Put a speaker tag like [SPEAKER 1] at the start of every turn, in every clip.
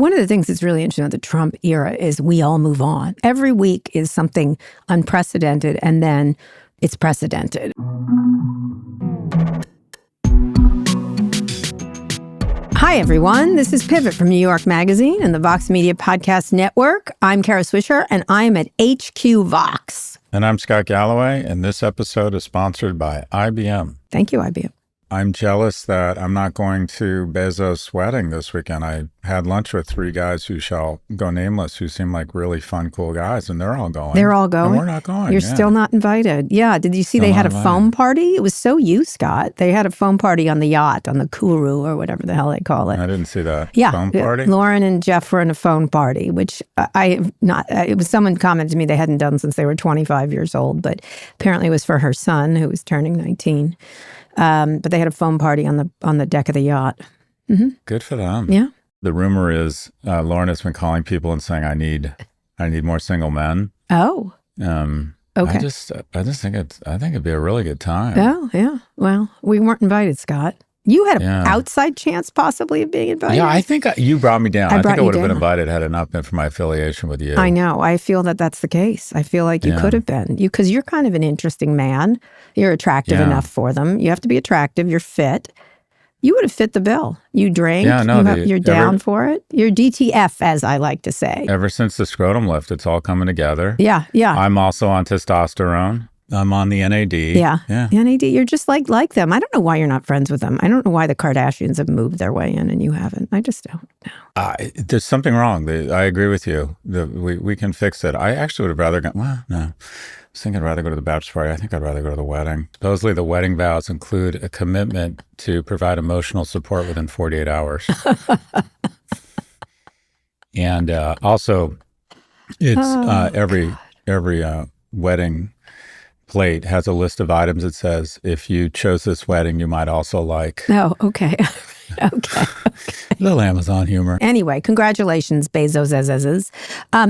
[SPEAKER 1] one of the things that's really interesting about the Trump era is we all move on. Every week is something unprecedented, and then it's precedented. Hi, everyone. This is Pivot from New York Magazine and the Vox Media Podcast Network. I'm Kara Swisher, and I'm at HQ Vox.
[SPEAKER 2] And I'm Scott Galloway, and this episode is sponsored by IBM.
[SPEAKER 1] Thank you, IBM.
[SPEAKER 2] I'm jealous that I'm not going to Bezos' wedding this weekend. I had lunch with 3 guys who shall go nameless, who seem like really fun, cool guys, and they're all going.
[SPEAKER 1] They're all going?
[SPEAKER 2] And we're not going.
[SPEAKER 1] You're still not invited. Yeah. Did you see they had a foam party? It was so you, Scott. They had a foam party on the yacht, on the Kuru or whatever the hell they call it.
[SPEAKER 2] I didn't see that.
[SPEAKER 1] Yeah.
[SPEAKER 2] Foam party?
[SPEAKER 1] Lauren and Jeff were in a phone party, which it was someone commented to me they hadn't done since they were 25 years old, but apparently it was for her son who was turning 19. But they had a foam party on the deck of the yacht. Mm-hmm.
[SPEAKER 2] Good for them.
[SPEAKER 1] Yeah.
[SPEAKER 2] The rumor is Lauren has been calling people and saying, I need more single men.
[SPEAKER 1] Oh.
[SPEAKER 2] Okay. I just think it'd be a really good time.
[SPEAKER 1] Oh, yeah. Well, we weren't invited, Scott. You had an outside chance possibly of being invited.
[SPEAKER 2] Yeah, I think you brought me down. I think I would have been invited had it not been for my affiliation with you.
[SPEAKER 1] I know. I feel that that's the case. I feel like you could have been. Because you're kind of an interesting man. You're attractive enough for them. You have to be attractive. You're fit. You would have fit the bill. You drink.
[SPEAKER 2] Yeah, no,
[SPEAKER 1] you're down for it. You're DTF, as I like to say.
[SPEAKER 2] Ever since the scrotum lift, it's all coming together.
[SPEAKER 1] Yeah, yeah.
[SPEAKER 2] I'm also on testosterone. I'm on the NAD.
[SPEAKER 1] Yeah. NAD. You're just like them. I don't know why you're not friends with them. I don't know why the Kardashians have moved their way in and you haven't. I just don't know.
[SPEAKER 2] There's something wrong. I agree with you. We can fix it. I actually would have rather gone, well, no. I was thinking I'd rather go to the bachelor party. I think I'd rather go to the wedding. Supposedly the wedding vows include a commitment to provide emotional support within 48 hours. And also, it's every wedding plate has a list of items that says, if you chose this wedding, you might also like.
[SPEAKER 1] Oh, okay. Okay.
[SPEAKER 2] Little Amazon humor.
[SPEAKER 1] Anyway, congratulations, Bezos.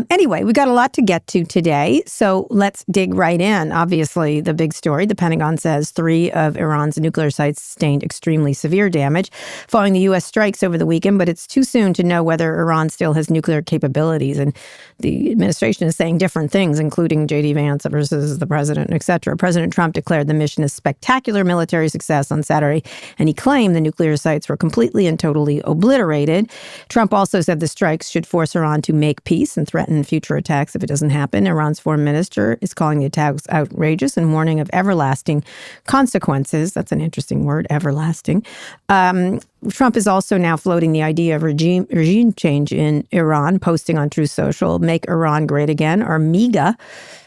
[SPEAKER 1] Anyway, we got a lot to get to today, so let's dig right in. Obviously, the big story, the Pentagon says 3 of Iran's nuclear sites sustained extremely severe damage following the U.S. strikes over the weekend, but it's too soon to know whether Iran still has nuclear capabilities, and the administration is saying different things, including J.D. Vance versus the president, et cetera. President Trump declared the mission a spectacular military success on Saturday, and he claimed the nuclear sites were completely and totally obliterated. Trump also said the strikes should force Iran to make peace and threaten future attacks if it doesn't happen. Iran's foreign minister is calling the attacks outrageous and warning of everlasting consequences. That's an interesting word, everlasting. Trump is also now floating the idea of regime change in Iran, posting on Truth Social, Make Iran Great Again, or MEGA.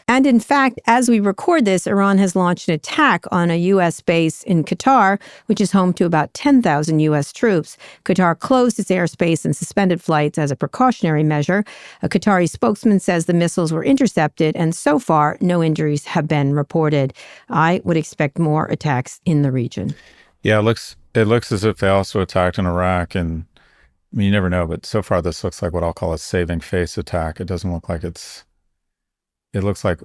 [SPEAKER 1] And in fact, as we record this, Iran has launched an attack on a U.S. base in Qatar, which is home to about 10,000 U.S. troops. Qatar closed its airspace and suspended flights as a precautionary measure. A Qatari spokesman says the missiles were intercepted, and so far, no injuries have been reported. I would expect more attacks in the region. Yeah,
[SPEAKER 2] it looks as if they also attacked in Iraq, and I mean, you never know, but so far this looks like what I'll call a saving face attack. It doesn't look like it looks like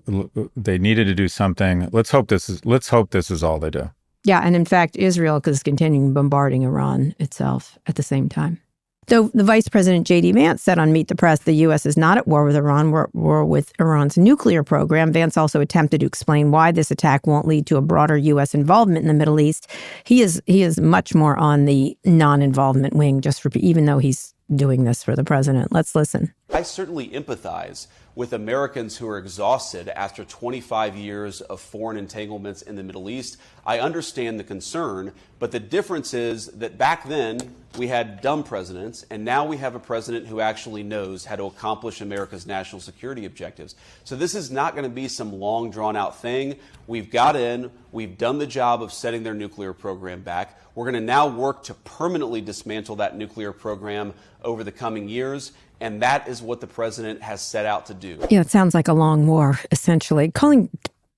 [SPEAKER 2] they needed to do something. Let's hope this is all they do.
[SPEAKER 1] Yeah, and in fact, Israel is continuing bombarding Iran itself at the same time. Though the Vice President J.D. Vance said on Meet the Press the U.S. is not at war with Iran, we're at war with Iran's nuclear program. Vance also attempted to explain why this attack won't lead to a broader U.S. involvement in the Middle East. He is much more on the non-involvement wing, even though he's doing this for the president. Let's listen.
[SPEAKER 3] I certainly empathize with Americans who are exhausted after 25 years of foreign entanglements in the Middle East. I understand the concern, but the difference is that back then we had dumb presidents, and now we have a president who actually knows how to accomplish America's national security objectives. So this is not going to be some long, drawn-out thing. We've got in, we've done the job of setting their nuclear program back. We're going to now work to permanently dismantle that nuclear program over the coming years. And that is what the president has set out to do.
[SPEAKER 1] Yeah, it sounds like a long war, essentially. Calling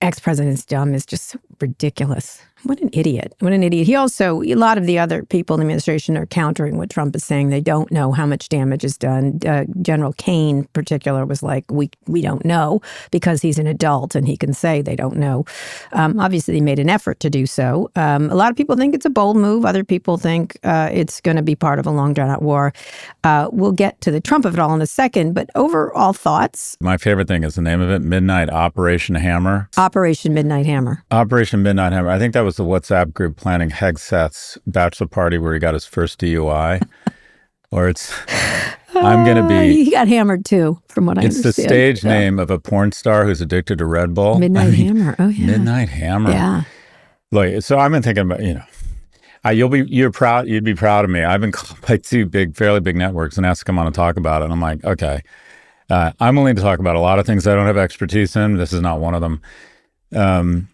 [SPEAKER 1] ex-presidents dumb is just ridiculous. What an idiot. What an idiot. He also, a lot of the other people in the administration are countering what Trump is saying. They don't know how much damage is done. General Kane in particular was like, we don't know, because he's an adult and he can say they don't know. Obviously, he made an effort to do so. A lot of people think it's a bold move. Other people think it's going to be part of a long drawn out war. We'll get to the Trump of it all in a second, but overall thoughts.
[SPEAKER 2] My favorite thing is the name of it, Midnight Operation Hammer.
[SPEAKER 1] Operation Midnight Hammer.
[SPEAKER 2] Operation Midnight Hammer. I think that was the WhatsApp group planning Hegseth's bachelor party where he got his first DUI. Or it's, I'm going to be...
[SPEAKER 1] He got hammered too, from what I understand.
[SPEAKER 2] It's the stage name of a porn star who's addicted to Red Bull.
[SPEAKER 1] Midnight Hammer. Oh, yeah.
[SPEAKER 2] Midnight Hammer.
[SPEAKER 1] Yeah.
[SPEAKER 2] Like, so I've been thinking about, you'd be proud of me. I've been called by two fairly big networks and asked to come on and talk about it. And I'm like, okay, I'm willing to talk about a lot of things I don't have expertise in. This is not one of them.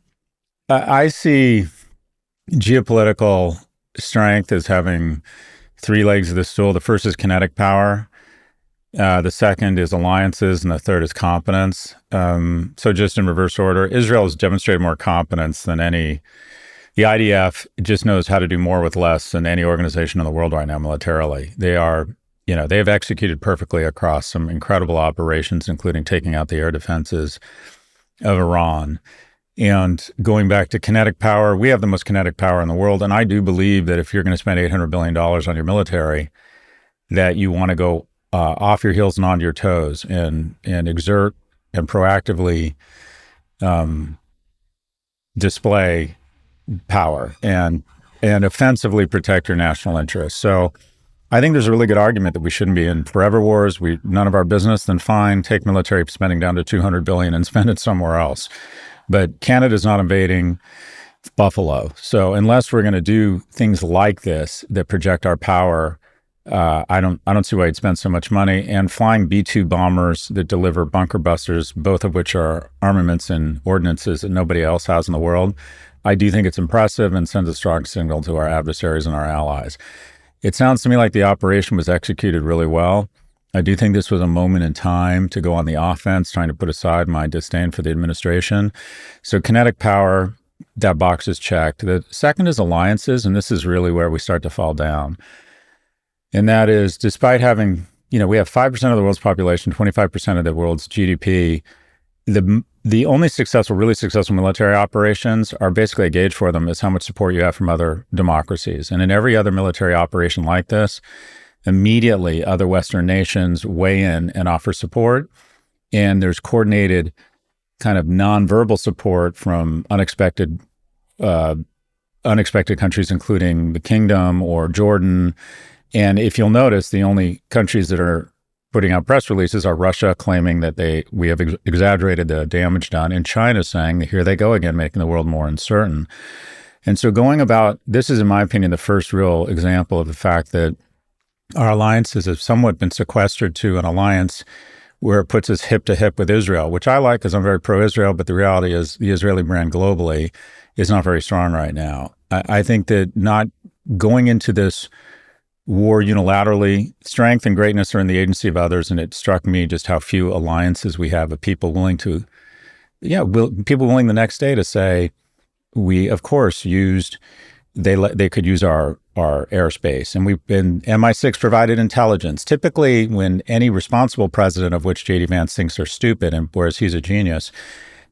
[SPEAKER 2] I see geopolitical strength as having three legs of the stool. The first is kinetic power. The second is alliances, and the third is competence. So just in reverse order, Israel has demonstrated more competence than any. The IDF just knows how to do more with less than any organization in the world right now militarily. They have executed perfectly across some incredible operations, including taking out the air defenses of Iran. And going back to kinetic power, we have the most kinetic power in the world. And I do believe that if you're going to spend $800 billion on your military, that you want to go off your heels and onto your toes and exert and proactively display power and offensively protect your national interests. So I think there's a really good argument that we shouldn't be in forever wars. None of our business, then fine, take military spending down to $200 billion and spend it somewhere else. But Canada's not invading Buffalo. So unless we're going to do things like this that project our power, I don't see why you'd spend so much money. And flying B-2 bombers that deliver bunker busters, both of which are armaments and ordnances that nobody else has in the world, I do think it's impressive and sends a strong signal to our adversaries and our allies. It sounds to me like the operation was executed really well. I do think this was a moment in time to go on the offense, trying to put aside my disdain for the administration. So kinetic power, that box is checked. The second is alliances, and this is really where we start to fall down. And that is, despite having, we have 5% of the world's population, 25% of the world's GDP, the only really successful military operations are basically a gauge for them is how much support you have from other democracies. And in every other military operation like this, immediately other Western nations weigh in and offer support. And there's coordinated kind of nonverbal support from unexpected countries, including the Kingdom or Jordan. And if you'll notice, the only countries that are putting out press releases are Russia claiming that we have exaggerated the damage done, and China saying that here they go again, making the world more uncertain. And so this is, in my opinion, the first real example of the fact that our alliances have somewhat been sequestered to an alliance where it puts us hip to hip with Israel, which I like because I'm very pro-Israel, but the reality is the Israeli brand globally is not very strong right now. I think that not going into this war unilaterally, strength and greatness are in the agency of others, and it struck me just how few alliances we have of people willing to, people willing the next day to say, we, of course, they could use our airspace. And MI6 provided intelligence. Typically, when any responsible president, of which J.D. Vance thinks are stupid, and whereas he's a genius,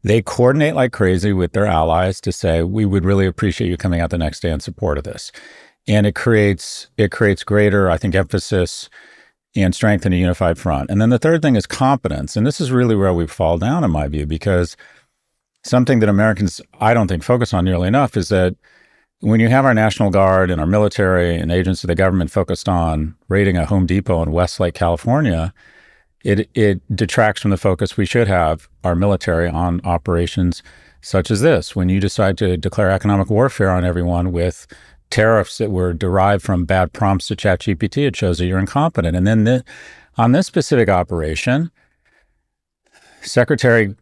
[SPEAKER 2] they coordinate like crazy with their allies to say, we would really appreciate you coming out the next day in support of this. And it creates greater, I think, emphasis and strength in a unified front. And then the third thing is competence. And this is really where we fall down, in my view, because something that Americans, I don't think, focus on nearly enough is that when you have our National Guard and our military and agents of the government focused on raiding a Home Depot in Westlake, California, it detracts from the focus we should have, our military, on operations such as this. When you decide to declare economic warfare on everyone with tariffs that were derived from bad prompts to ChatGPT, it shows that you're incompetent. And then on this specific operation, Secretary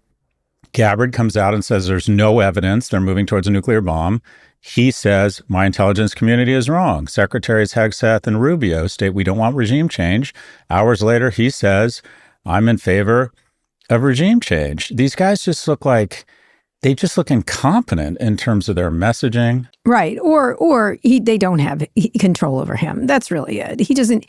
[SPEAKER 2] Gabbard comes out and says there's no evidence they're moving towards a nuclear bomb. He says, my intelligence community is wrong. Secretaries Hegseth and Rubio state we don't want regime change. Hours later, he says, I'm in favor of regime change. These guys just look like they just look incompetent in terms of their messaging.
[SPEAKER 1] Right. Or they don't have control over him. That's really it. He doesn't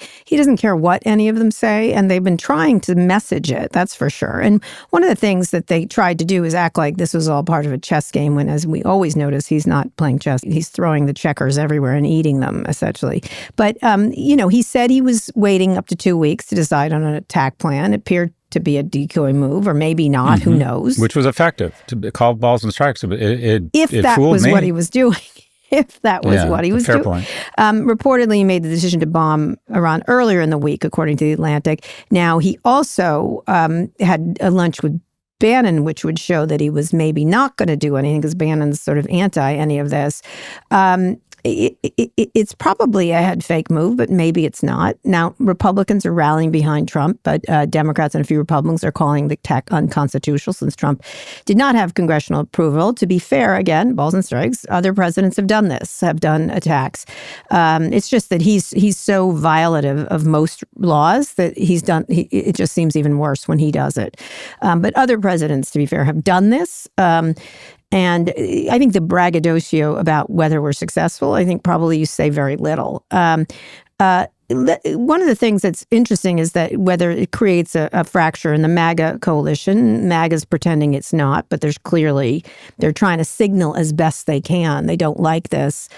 [SPEAKER 1] care what any of them say, and they've been trying to message it, that's for sure. And one of the things that they tried to do is act like this was all part of a chess game, when, as we always notice, he's not playing chess. He's throwing the checkers everywhere and eating them, essentially. But, he said he was waiting up to 2 weeks to decide on an attack plan. It appeared to be a decoy move, or maybe not, who knows?
[SPEAKER 2] Which was effective, to call balls and strikes.
[SPEAKER 1] If that
[SPEAKER 2] fooled
[SPEAKER 1] was
[SPEAKER 2] me.
[SPEAKER 1] what he was doing. If that was what he was
[SPEAKER 2] fair
[SPEAKER 1] doing.
[SPEAKER 2] Point.
[SPEAKER 1] Reportedly, he made the decision to bomb Iran earlier in the week, according to The Atlantic. Now, he also had a lunch with Bannon, which would show that he was maybe not going to do anything, because Bannon's sort of anti any of this. It's probably a head fake move, but maybe it's not. Now, Republicans are rallying behind Trump, but Democrats and a few Republicans are calling the attack unconstitutional, since Trump did not have congressional approval. To be fair, again, balls and strikes, other presidents have done this, have done attacks. It's just that he's so violative of most laws that it just seems even worse when he does it. But other presidents, to be fair, have done this. And I think the braggadocio about whether we're successful, I think probably you say very little. One of the things that's interesting is that whether it creates a fracture in the MAGA coalition. MAGA's pretending it's not, but they're trying to signal as best they can. They don't like this,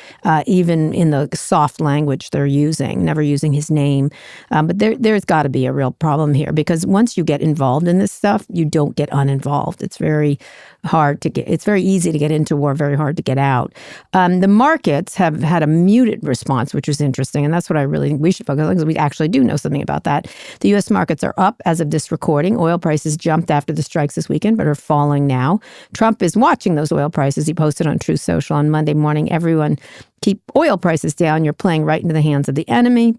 [SPEAKER 1] even in the soft language they're using, never using his name. But there's got to be a real problem here, because once you get involved in this stuff, you don't get uninvolved. It's very easy to get into war, very hard to get out. The markets have had a muted response, which is interesting. And that's what I really think we should focus on, because we actually do know something about that. The U.S. markets are up as of this recording. Oil prices jumped after the strikes this weekend, but are falling now. Trump is watching those oil prices. He posted on Truth Social on Monday morning, "Everyone keep oil prices down. You're playing right into the hands of the enemy."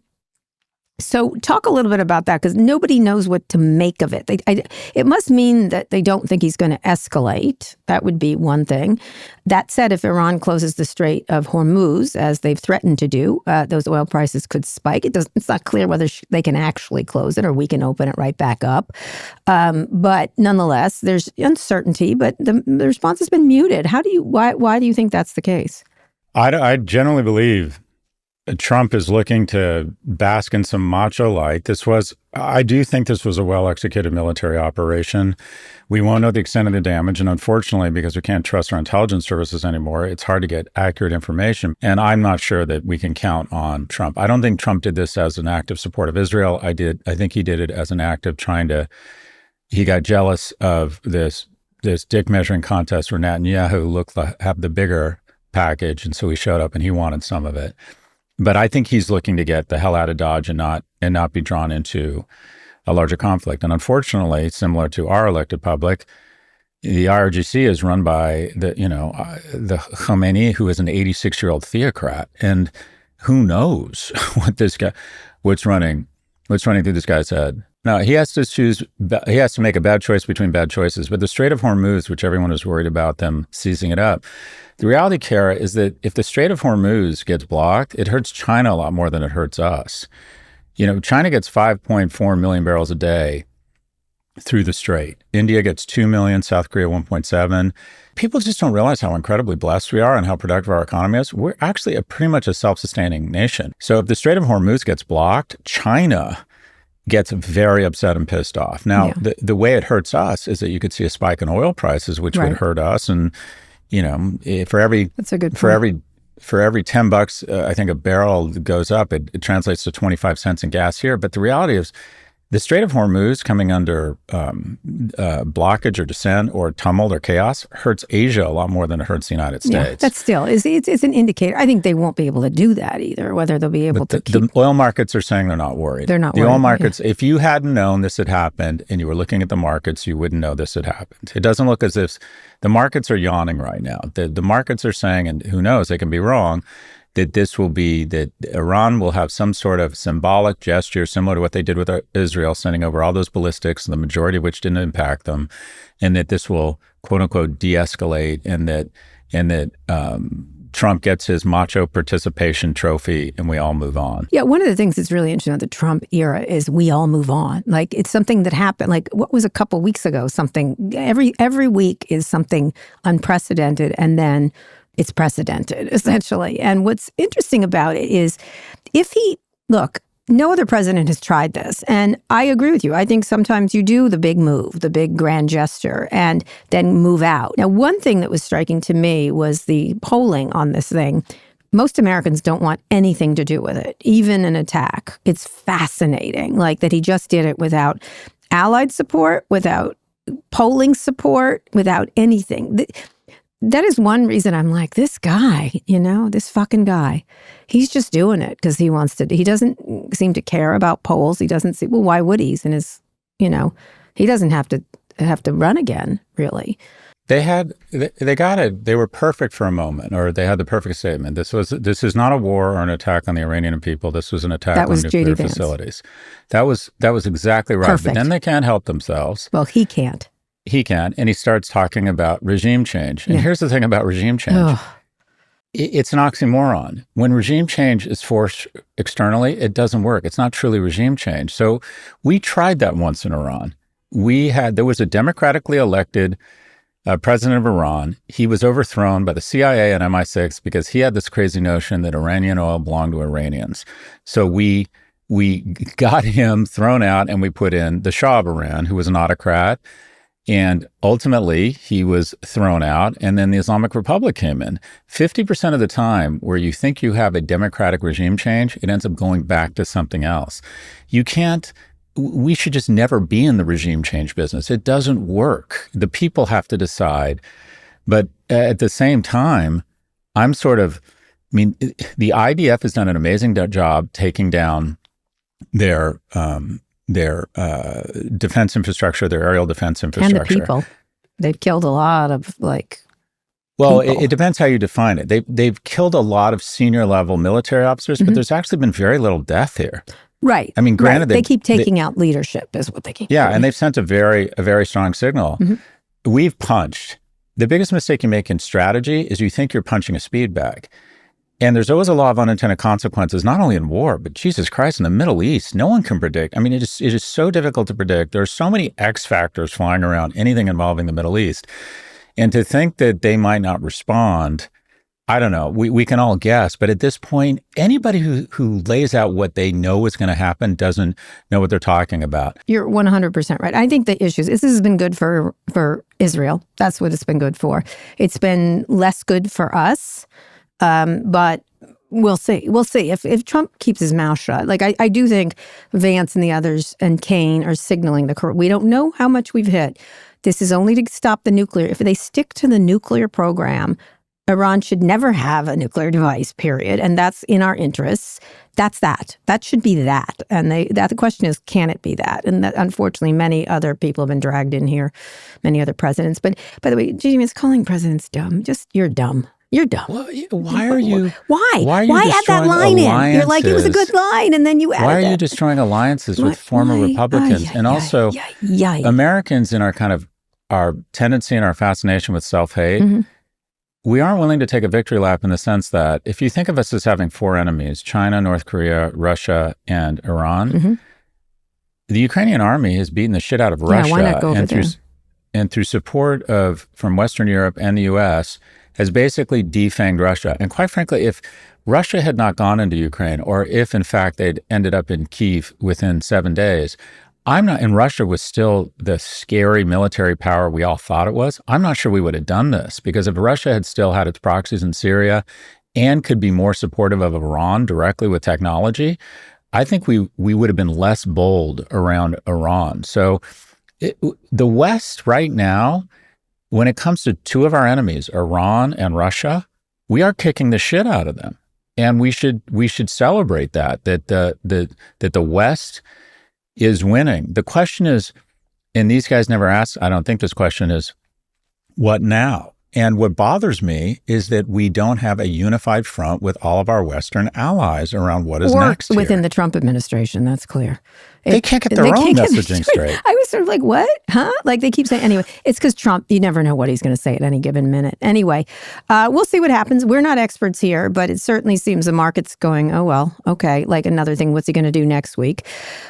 [SPEAKER 1] So talk a little bit about that, because nobody knows what to make of it. It must mean that they don't think he's going to escalate. That would be one thing. That said, if Iran closes the Strait of Hormuz, as they've threatened to do, those oil prices could spike. It's not clear whether they can actually close it, or we can open it right back up. But nonetheless, there's uncertainty, but the response has been muted. Why do you think that's the case?
[SPEAKER 2] I generally believe Trump is looking to bask in some macho light. I do think this was a well-executed military operation. We won't know the extent of the damage. And unfortunately, because we can't trust our intelligence services anymore, it's hard to get accurate information. And I'm not sure that we can count on Trump. I don't think Trump did this as an act of support of Israel. I think he did it as an act of he got jealous of this dick measuring contest where Netanyahu have the bigger package. And so he showed up and he wanted some of it. But I think he's looking to get the hell out of Dodge and not be drawn into a larger conflict. And unfortunately, similar to our elected public, the IRGC is run by the Khomeini, who is an 86-year-old theocrat, and who knows what's running through this guy's head. Now, he has to make a bad choice between bad choices. But the Strait of Hormuz, which everyone is worried about them seizing it up, the reality, Kara, is that if the Strait of Hormuz gets blocked, it hurts China a lot more than it hurts us. China gets 5.4 million barrels a day through the strait. India gets 2 million, South Korea 1.7. People just don't realize how incredibly blessed we are and how productive our economy is. We're actually pretty much a self-sustaining nation. So if the Strait of Hormuz gets blocked, China gets very upset and pissed off. Now, the way it hurts us is that you could see a spike in oil prices, which would hurt us. And, for every $10, I think a barrel goes up, it translates to 25 cents in gas here. But the reality is, the Strait of Hormuz coming under blockage or descent or tumult or chaos hurts Asia a lot more than it hurts the United States.
[SPEAKER 1] Yeah, that's still, it's an indicator. I think they won't be able to do that either, whether they'll be able to keep. The
[SPEAKER 2] oil markets are saying they're not worried.
[SPEAKER 1] They're not worried.
[SPEAKER 2] The oil markets, if you hadn't known this had happened and you were looking at the markets, you wouldn't know this had happened. It doesn't look as if the markets are yawning right now. The markets are saying, and who knows, they can be wrong, that Iran will have some sort of symbolic gesture similar to what they did with Israel, sending over all those ballistics, the majority of which didn't impact them, and that this will, quote unquote, de-escalate, and that Trump gets his macho participation trophy and we all move on.
[SPEAKER 1] Yeah, one of the things that's really interesting about the Trump era is we all move on. Like, it's something that happened, like what was a couple weeks ago, something, every week is something unprecedented, and then it's precedented, essentially. And what's interesting about it is look, no other president has tried this. And I agree with you. I think sometimes you do the big move, the big grand gesture, and then move out. Now, one thing that was striking to me was the polling on this thing. Most Americans don't want anything to do with it, even an attack. It's fascinating, like that he just did it without allied support, without polling support, without anything. That is one reason I'm like, this guy, this fucking guy, he's just doing it because he wants to. He doesn't seem to care about polls. He doesn't see, well, why would he? He's in his, he doesn't have to run again, really.
[SPEAKER 2] They got it. They were perfect for a moment, or they had the perfect statement. This is not a war or an attack on the Iranian people. This was an attack on nuclear facilities. That was exactly right.
[SPEAKER 1] Perfect.
[SPEAKER 2] But then they can't help themselves.
[SPEAKER 1] Well, he can't.
[SPEAKER 2] He can, and he starts talking about regime change. And here's the thing about regime change. It's an oxymoron. When regime change is forced externally, it doesn't work. It's not truly regime change. So we tried that once in Iran. There was a democratically elected president of Iran. He was overthrown by the CIA and MI6 because he had this crazy notion that Iranian oil belonged to Iranians. So we got him thrown out, and we put in the Shah of Iran, who was an autocrat. And ultimately, he was thrown out, and then the Islamic Republic came in. 50% of the time where you think you have a democratic regime change, it ends up going back to something else. We should just never be in the regime change business. It doesn't work. The people have to decide. But at the same time, the IDF has done an amazing job taking down their defense infrastructure, their aerial defense infrastructure.
[SPEAKER 1] And the people. They've killed a lot of,
[SPEAKER 2] Well, it depends how you define it. They've killed a lot of senior level military officers, but there's actually been very little death here.
[SPEAKER 1] Right.
[SPEAKER 2] I mean, granted,
[SPEAKER 1] they keep taking out leadership is what they keep doing.
[SPEAKER 2] And they've sent a very strong signal. We've punched. The biggest mistake you make in strategy is you think you're punching a speed bag. And there's always a law of unintended consequences, not only in war, but Jesus Christ, in the Middle East, no one can predict. I mean, it is so difficult to predict. There are so many X factors flying around anything involving the Middle East. And to think that they might not respond, I don't know. We can all guess. But at this point, anybody who lays out what they know is going to happen doesn't know what they're talking about.
[SPEAKER 1] You're 100% right. I think the issues, this has been good for Israel. That's what it's been good for. It's been less good for us. But we'll see. We'll see if Trump keeps his mouth shut. Like I do think Vance and the others and Kane are signaling we don't know how much we've hit. This is only to stop the nuclear. If they stick to the nuclear program, Iran should never have a nuclear device, period. And that's in our interests. That's that. That should be that. And the question is, can it be that? And that, unfortunately, many other people have been dragged in here, many other presidents. But by the way, Jamie is calling presidents dumb. You're dumb. You're dumb.
[SPEAKER 2] Well, why are you?
[SPEAKER 1] Why?
[SPEAKER 2] Why are you
[SPEAKER 1] add that line
[SPEAKER 2] alliances?
[SPEAKER 1] in? You're like, it was a good line, and then you add.
[SPEAKER 2] Why are you destroying alliances with former Republicans? And also, Americans in our tendency and our fascination with self-hate, we aren't willing to take a victory lap in the sense that if you think of us as having four enemies, China, North Korea, Russia, and Iran, the Ukrainian army has beaten the shit out of Russia.
[SPEAKER 1] Why not go over there?
[SPEAKER 2] And through support from Western Europe and the U.S., has basically defanged Russia. And quite frankly, if Russia had not gone into Ukraine, or if in fact they'd ended up in Kyiv within 7 days, and Russia was still the scary military power we all thought it was, I'm not sure we would have done this, because if Russia had still had its proxies in Syria and could be more supportive of Iran directly with technology, I think we would have been less bold around Iran. So the West right now, when it comes to two of our enemies, Iran and Russia, we are kicking the shit out of them. And we should celebrate that the West is winning. The question is, and these guys never ask, I don't think this question is, what now? And what bothers me is that we don't have a unified front with all of our Western allies around what is next here.
[SPEAKER 1] Within the Trump administration, that's clear.
[SPEAKER 2] They can't get their own messaging straight.
[SPEAKER 1] I was sort of like, what? Huh? Like they keep saying, anyway, it's because Trump, you never know what he's going to say at any given minute. Anyway, we'll see what happens. We're not experts here, but it certainly seems the market's going, oh, well, okay. Like another thing, what's he going to do next week?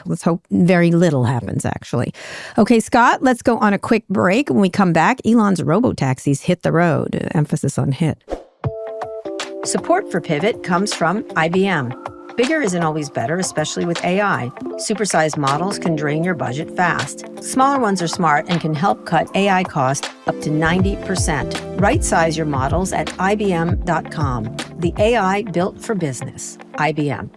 [SPEAKER 1] Let's hope very little happens, actually. Okay, Scott, let's go on a quick break. When we come back, Elon's robotaxis hit the road. Emphasis on hit. Support for Pivot comes from IBM. Bigger isn't always better, especially with AI. Supersized models can drain your budget fast. Smaller ones are smart and can help cut AI costs up to 90%. Right-size your models at IBM.com. The AI built for business. IBM.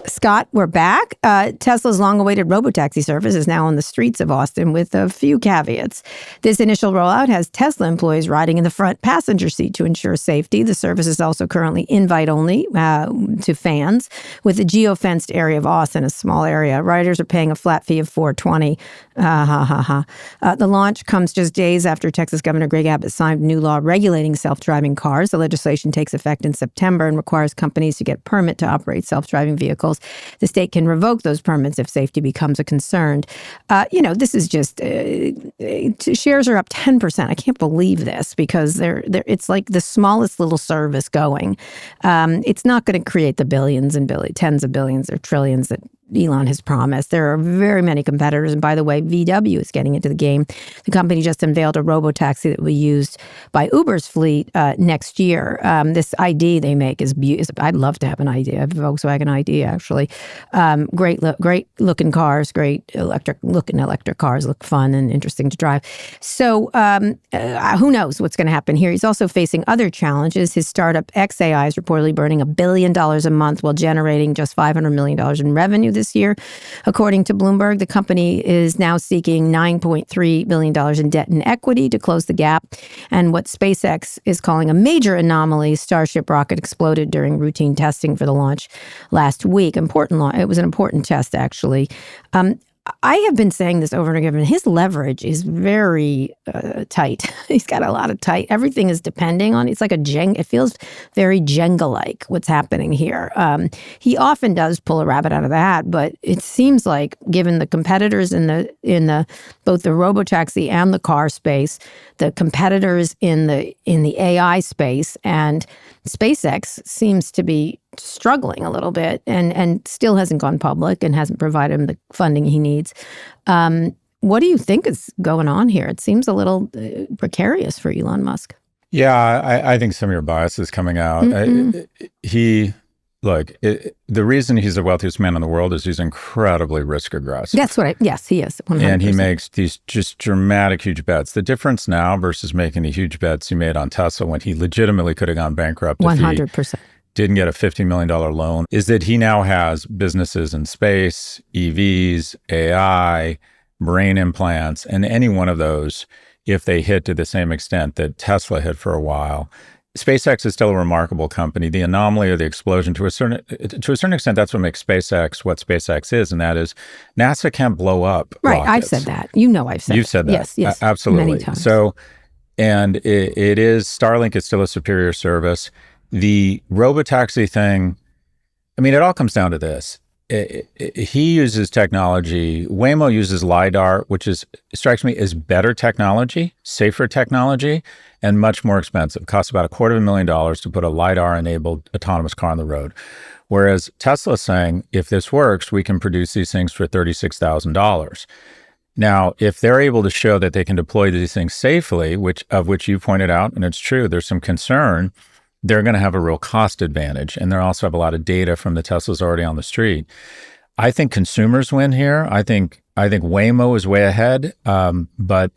[SPEAKER 1] Scott, we're back. Tesla's long-awaited robotaxi service is now on the streets of Austin with a few caveats. This initial rollout has Tesla employees riding in the front passenger seat to ensure safety. The service is also currently invite-only to fans, with the geo-fenced area of Austin, a small area. Riders are paying a flat fee of $420. The launch comes just days after Texas Governor Greg Abbott signed a new law regulating self-driving cars. The legislation takes effect in September and requires companies to get permit to operate self-driving vehicles. The state can revoke those permits if safety becomes a concern. This is just shares are up 10%. I can't believe this because it's like the smallest little service going. It's not going to create the billions and tens of billions or trillions that Elon has promised. There are very many competitors. And by the way, VW is getting into the game. The company just unveiled a robotaxi that will be used by Uber's fleet next year. This ID they make is beautiful. I'd love to have an ID. I have a Volkswagen ID, actually. Great looking cars, great electric cars, look fun and interesting to drive. So who knows what's going to happen here? He's also facing other challenges. His startup XAI is reportedly burning $1 billion a month while generating just $500 million in revenue this year. According to Bloomberg, the company is now seeking $9.3 billion in debt and equity to close the gap. And what SpaceX is calling a major anomaly, Starship rocket exploded during routine testing for the launch last week. It was an important test, actually. I have been saying this over and over again. His leverage is very tight. He's got a lot of tight. Everything is depending on. It's like a Jenga. It feels very Jenga-like what's happening here. He often does pull a rabbit out of the hat, but it seems like, given the competitors in the both the robotaxi and the car space, the competitors in the AI space, and SpaceX seems to be struggling a little bit and still hasn't gone public and hasn't provided him the funding he needs. What do you think is going on here? It seems a little precarious for Elon Musk.
[SPEAKER 2] Yeah, I think some of your bias is coming out. The reason he's the wealthiest man in the world is he's incredibly risk aggressive.
[SPEAKER 1] Yes, he is. 100%.
[SPEAKER 2] And he makes these just dramatic, huge bets. The difference now versus making the huge bets he made on Tesla when he legitimately could have gone bankrupt
[SPEAKER 1] 100%.
[SPEAKER 2] Didn't get a $50 million loan, is that he now has businesses in space, EVs, AI, brain implants, and any one of those, if they hit to the same extent that Tesla hit for a while. SpaceX is still a remarkable company. The anomaly or the explosion, to a certain extent, that's what makes SpaceX what SpaceX is, and that is NASA can't blow up
[SPEAKER 1] Right,
[SPEAKER 2] rockets.
[SPEAKER 1] I've said that. I've said
[SPEAKER 2] You've said that.
[SPEAKER 1] Yes,
[SPEAKER 2] absolutely.
[SPEAKER 1] many times.
[SPEAKER 2] So, and it is, Starlink is still a superior service. The robotaxi thing, I mean, it all comes down to this. He uses technology. Waymo uses LiDAR, which strikes me as better technology, safer technology, and much more expensive. It costs about $250,000 to put a LiDAR-enabled autonomous car on the road. Whereas Tesla's saying, if this works, we can produce these things for $36,000. Now, if they're able to show that they can deploy these things safely, which you pointed out, and it's true, there's some concern, they're going to have a real cost advantage. And they also have a lot of data from the Teslas already on the street. I think consumers win here. I think Waymo is way ahead, but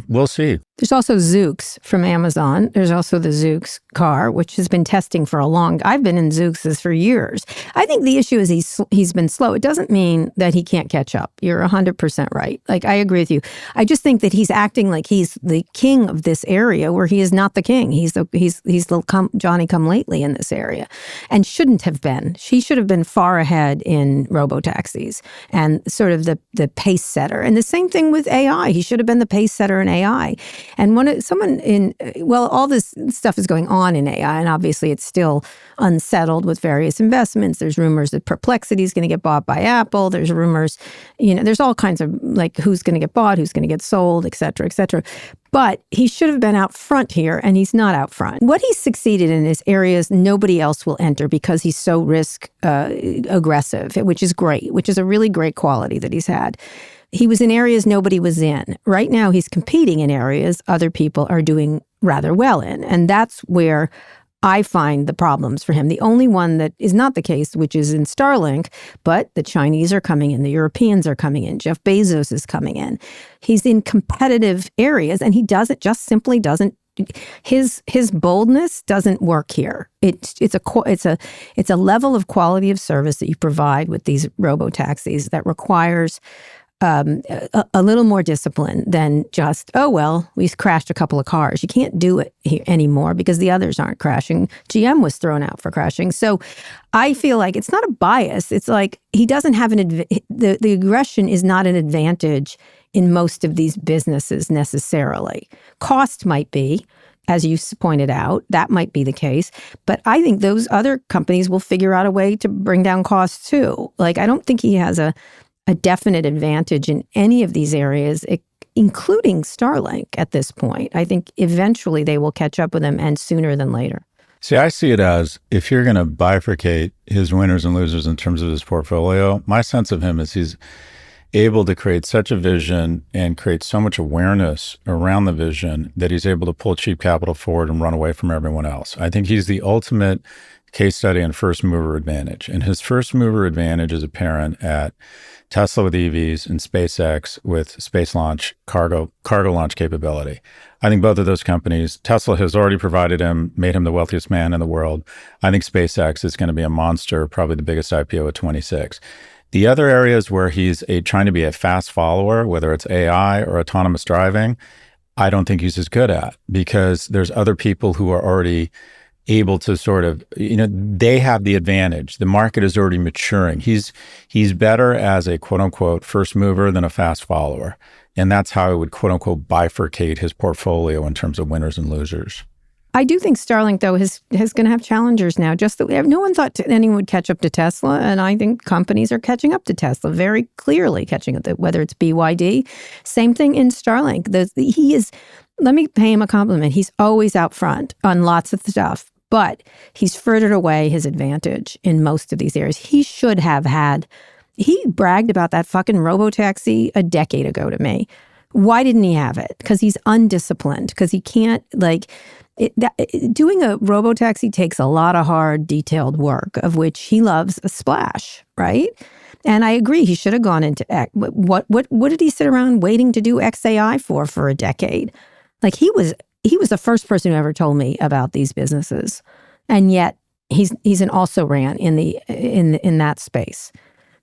[SPEAKER 2] we'll see.
[SPEAKER 1] There's also Zoox from Amazon. There's also the Zoox car, which has been testing for I've been in Zooxes for years. I think the issue is he's been slow. It doesn't mean that he can't catch up. You're 100% right. Like, I agree with you. I just think that he's acting like he's the king of this area where he is not the king. He's the Johnny come lately in this area, and shouldn't have been. He should have been far ahead in robotaxis and sort of the pace setter. And the same thing with AI. He should have been the pace setter in AI. And all this stuff is going on in AI, and obviously it's still unsettled with various investments. There's rumors that Perplexity is going to get bought by Apple. There's rumors, there's all kinds of like who's going to get bought, who's going to get sold, et cetera, et cetera. But he should have been out front here, and he's not out front. What he's succeeded in is areas nobody else will enter because he's so risk aggressive, which is great, which is a really great quality that he's had. He was in areas nobody was in. Right now, he's competing in areas other people are doing rather well in. And that's where I find the problems for him. The only one that is not the case, which is in Starlink, but the Chinese are coming in, the Europeans are coming in, Jeff Bezos is coming in. He's in competitive areas, and he simply doesn't. His boldness doesn't work here. It's a level of quality of service that you provide with these robotaxis that requires a little more discipline than just, we crashed a couple of cars. You can't do it here anymore because the others aren't crashing. GM was thrown out for crashing. So I feel like it's not a bias. It's like he doesn't have the aggression is not an advantage in most of these businesses necessarily. Cost might be, as you pointed out, that might be the case. But I think those other companies will figure out a way to bring down costs too. Like, I don't think he has a definite advantage in any of these areas, including Starlink at this point. I think eventually they will catch up with him, and sooner than later.
[SPEAKER 2] See, I see it as if you're going to bifurcate his winners and losers in terms of his portfolio, my sense of him is he's able to create such a vision and create so much awareness around the vision that he's able to pull cheap capital forward and run away from everyone else. I think he's the ultimate case study on first mover advantage. And his first mover advantage is apparent at Tesla with EVs and SpaceX with space launch, cargo launch capability. I think both of those companies, Tesla has already made him the wealthiest man in the world. I think SpaceX is going to be a monster, probably the biggest IPO of 26. The other areas where he's trying to be a fast follower, whether it's AI or autonomous driving, I don't think he's as good at, because there's other people who are already able to sort of, they have the advantage. The market is already maturing. He's better as a quote unquote first mover than a fast follower. And that's how I would quote unquote bifurcate his portfolio in terms of winners and losers.
[SPEAKER 1] I do think Starlink, though, is going to have challengers now. Just that no one thought anyone would catch up to Tesla, and I think companies are catching up to Tesla, very clearly catching up. Whether it's BYD, same thing in Starlink. Let me pay him a compliment. He's always out front on lots of stuff, but he's furthered away his advantage in most of these areas. He should have had. He bragged about that fucking Robotaxi a decade ago to me. Why didn't he have it? Because he's undisciplined. Because he can't doing a Robotaxi takes a lot of hard, detailed work, of which he loves a splash, right? And I agree, he should have gone into X. What did he sit around waiting to do XAI for a decade? Like, he was the first person who ever told me about these businesses, and yet he's an also ran in that space.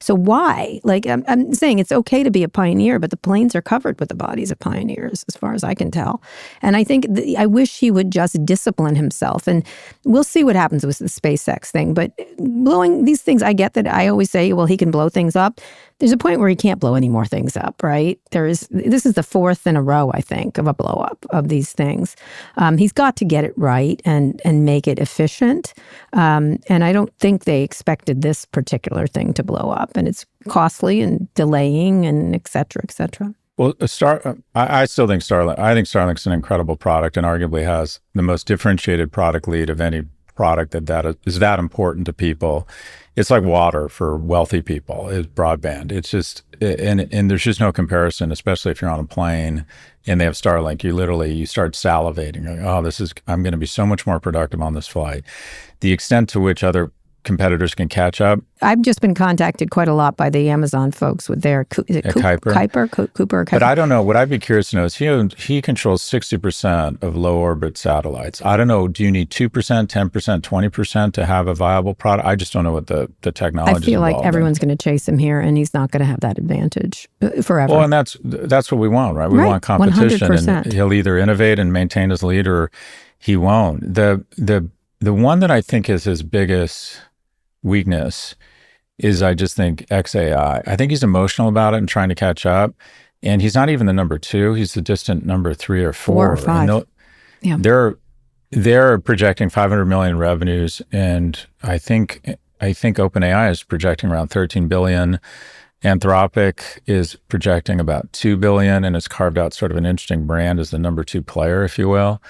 [SPEAKER 1] So why? Like, I'm saying it's okay to be a pioneer, but the planes are covered with the bodies of pioneers, as far as I can tell. And I think I wish he would just discipline himself. And we'll see what happens with the SpaceX thing. But blowing these things, I get that. I always say, well, he can blow things up. There's a point where he can't blow any more things up, right? This is the fourth in a row, I think, of a blow up of these things. He's got to get it right and make it efficient. And I don't think they expected this particular thing to blow up. And it's costly and delaying and et cetera, et cetera.
[SPEAKER 2] Well, I still think Starlink's an incredible product and arguably has the most differentiated product lead of any product that is that important to people. It's like water for wealthy people, is broadband. It's just, and there's just no comparison, especially if you're on a plane and they have Starlink. You start salivating. You're like, I'm going to be so much more productive on this flight. The extent to which other competitors can catch up.
[SPEAKER 1] I've just been contacted quite a lot by the Amazon folks with their Kuiper.
[SPEAKER 2] But I don't know. What I'd be curious to know is he controls 60% of low orbit satellites. I don't know. Do you need 2%, 10%, 20% to have a viable product? I just don't know what the technology is.
[SPEAKER 1] I feel like everyone's going to chase him here, and he's not going to have that advantage forever.
[SPEAKER 2] Well, and that's what we want, right? We want competition, 100%. And he'll either innovate and maintain his lead, or he won't. The one that I think is his biggest weakness is, I just think, XAI. I think he's emotional about it and trying to catch up. And he's not even the number 2. He's the distant number 3 or 4.
[SPEAKER 1] 4 or 5.
[SPEAKER 2] Yeah. They're projecting 500 million revenues, and I think OpenAI is projecting around 13 billion. Anthropic is projecting about 2 billion, and has carved out sort of an interesting brand as the number 2 player, if you will.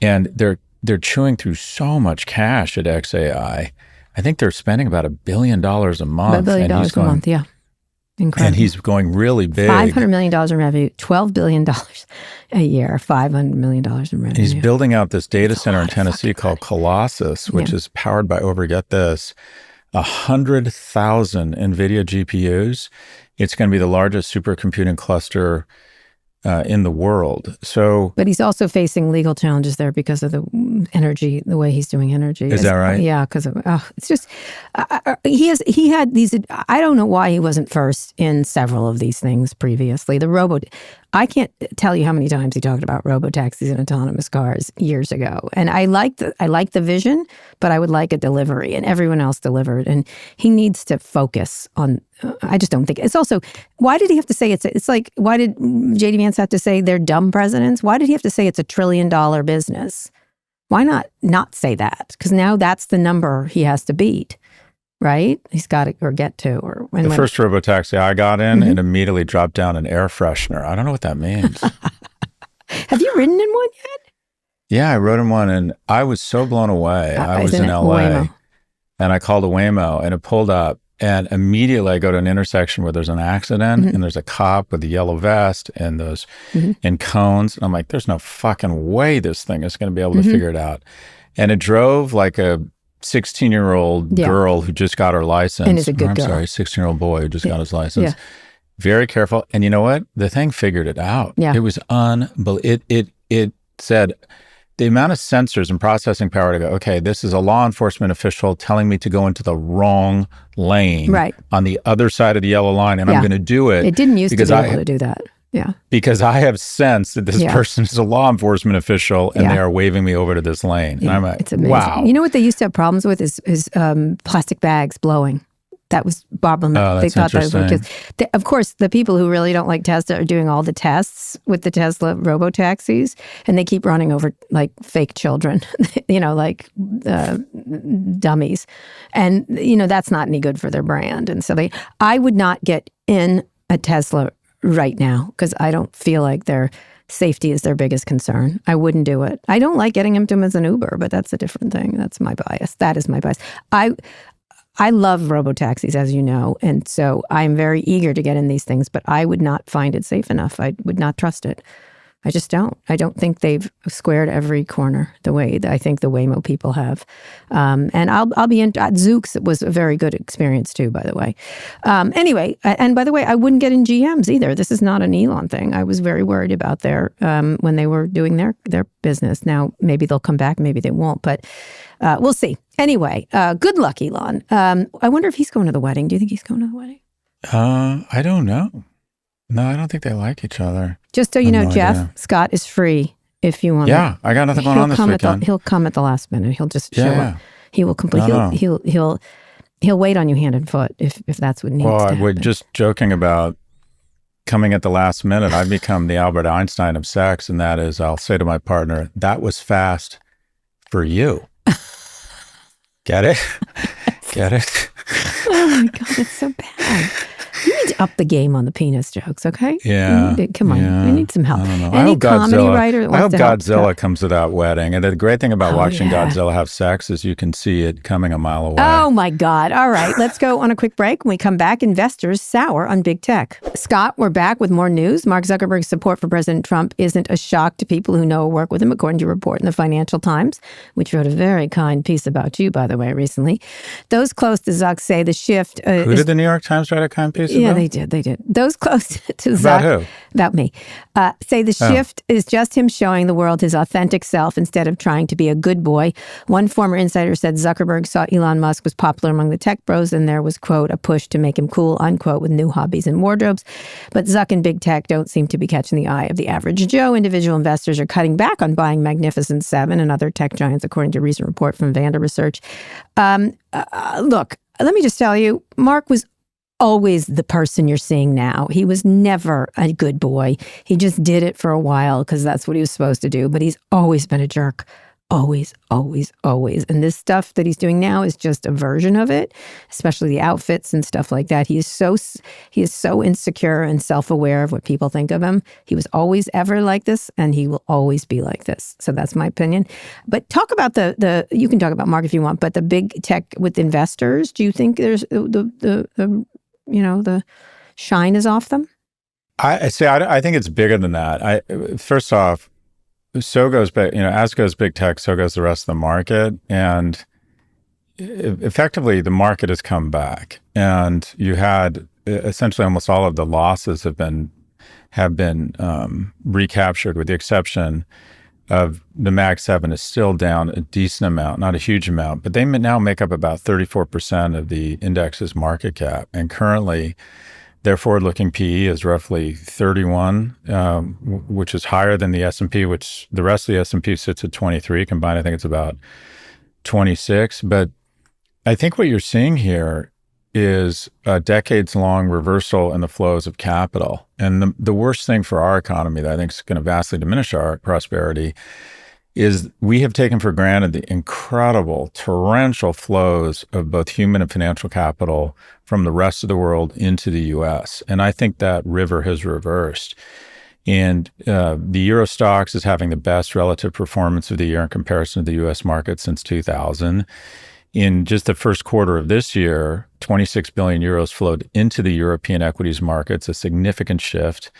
[SPEAKER 2] And they're chewing through so much cash at XAI. I think they're spending about $1 billion a month.
[SPEAKER 1] About $1 billion a month, yeah. Incredible.
[SPEAKER 2] And he's going really big.
[SPEAKER 1] $500 million in revenue, $12 billion a year, $500 million in revenue.
[SPEAKER 2] He's building out this data center in Tennessee called Colossus, which is powered by, get this, 100,000 NVIDIA GPUs. It's going to be the largest supercomputing cluster in the world. So, but
[SPEAKER 1] he's also facing legal challenges there because of the energy, the way he's doing energy.
[SPEAKER 2] Is that right?
[SPEAKER 1] Yeah, because of it's just he had these. I don't know why he wasn't first in several of these things previously. I can't tell you how many times he talked about robotaxis and autonomous cars years ago. And I like the vision, but I would like a delivery, and everyone else delivered. And he needs to focus on. I just don't think it's also. Why did he have to say it's like? Why did JD Vance have to say they're dumb presidents? Why did he have to say it's $1 trillion business? Why not say that? Because now that's the number he has to beat. Right? He's got to, or get to, or
[SPEAKER 2] the first robotaxi I got in, it immediately dropped down an air freshener. I don't know what that means.
[SPEAKER 1] Have you ridden in one yet?
[SPEAKER 2] Yeah, I rode in one, and I was so blown away. I was in LA, Waymo. And I called a Waymo, and it pulled up, and immediately I go to an intersection where there's an accident, and there's a cop with a yellow vest and those and cones, and I'm like, there's no fucking way this thing is going to be able to figure it out. And it drove like a 16-year-old girl who just got her license.
[SPEAKER 1] And is a good girl.
[SPEAKER 2] 16-year-old boy who just got his license. Yeah. Very careful. And you know what? The thing figured it out.
[SPEAKER 1] Yeah.
[SPEAKER 2] It was unbelievable. It said the amount of sensors and processing power to go, okay, this is a law enforcement official telling me to go into the wrong lane on the other side of the yellow line, and I'm going to do it.
[SPEAKER 1] It didn't used to be able to do that. Yeah.
[SPEAKER 2] Because I have sensed that this person is a law enforcement official, and they are waving me over to this lane. And I'm like,
[SPEAKER 1] it's amazing. Wow. You know what they used to have problems with is plastic bags blowing. That was problematic.
[SPEAKER 2] Oh, that's interesting.
[SPEAKER 1] Of course, the people who really don't like Tesla are doing all the tests with the Tesla robotaxis, and they keep running over like fake children, like dummies. And, that's not any good for their brand. And so I would not get in a Tesla right now because I don't feel like their safety is their biggest concern. I wouldn't do it. I don't like getting them as an Uber, but that's a different thing. That's my bias. That is my bias. I love robotaxis, as you know, and so I'm very eager to get in these things, but I would not find it safe enough. I would not trust it. I just don't. I don't think they've squared every corner the way that I think the Waymo people have. And I'll be in. Zooks was a very good experience too, by the way. Anyway, and by the way, I wouldn't get in GMs either. This is not an Elon thing. I was very worried about when they were doing their business. Now maybe they'll come back, maybe they won't, but we'll see. Anyway, good luck, Elon. I wonder if he's going to the wedding. Do you think he's going to the wedding?
[SPEAKER 2] I don't know. No, I don't think they like each other.
[SPEAKER 1] Just so you know, Jeff, Scott is free if you want.
[SPEAKER 2] Yeah, I got nothing going on this weekend.
[SPEAKER 1] He'll come at the last minute. He'll just show up. He will complete. He'll wait on you hand and foot if that's what needs to happen.
[SPEAKER 2] We're just joking about coming at the last minute. I've become the Albert Einstein of sex, and that is, I'll say to my partner, "That was fast for you." Get it? Get it?
[SPEAKER 1] Oh my God, that's so bad. You need to up the game on the penis jokes, okay?
[SPEAKER 2] Yeah.
[SPEAKER 1] Come on. You need some help.
[SPEAKER 2] I don't know.
[SPEAKER 1] Any comedy writer that wants to help
[SPEAKER 2] Godzilla comes to that wedding. And the great thing about watching Godzilla have sex is you can see it coming a mile away.
[SPEAKER 1] Oh, my God. All right. Let's go on a quick break. When we come back, investors sour on big tech. Scott, we're back with more news. Mark Zuckerberg's support for President Trump isn't a shock to people who know or work with him, according to a report in the Financial Times, which wrote a very kind piece about you, by the way, recently. Those close to Zuck say the shift...
[SPEAKER 2] Who did the New York Times write a kind piece about?
[SPEAKER 1] Yeah, they did. Those close to Zuck...
[SPEAKER 2] About who?
[SPEAKER 1] About me. Say the shift is just him showing the world his authentic self instead of trying to be a good boy. One former insider said Zuckerberg saw Elon Musk was popular among the tech bros, and there was, quote, a push to make him cool, unquote, with new hobbies and wardrobes. But Zuck and big tech don't seem to be catching the eye of the average Joe. Individual investors are cutting back on buying Magnificent Seven and other tech giants, according to a recent report from Vanda Research. Look, let me just tell you, Mark was always the person you're seeing now. He was never a good boy. He just did it for a while because that's what he was supposed to do. But he's always been a jerk. Always, always, always. And this stuff that he's doing now is just a version of it, especially the outfits and stuff like that. He is so insecure and self-aware of what people think of him. He was always ever like this, and he will always be like this. So that's my opinion. But talk about the you can talk about Mark if you want, but the big tech with investors, do you think there's the shine is off them?
[SPEAKER 2] I think it's bigger than that. First off, so goes, as goes big tech, so goes the rest of the market. And effectively, the market has come back. And you had essentially almost all of the losses have been recaptured, with the exception of the Mag 7 is still down a decent amount, not a huge amount, but they now make up about 34% of the index's market cap. And currently, their forward-looking PE is roughly 31, which is higher than the S&P, which the rest of the S&P sits at 23. Combined, I think it's about 26. But I think what you're seeing here is a decades-long reversal in the flows of capital. And the worst thing for our economy that I think is going to vastly diminish our prosperity is we have taken for granted the incredible torrential flows of both human and financial capital from the rest of the world into the U.S. And I think that river has reversed. And the Euro stocks is having the best relative performance of the year in comparison to the U.S. market since 2000. In just the first quarter of this year, 26 billion euros flowed into the European equities markets, a significant shift.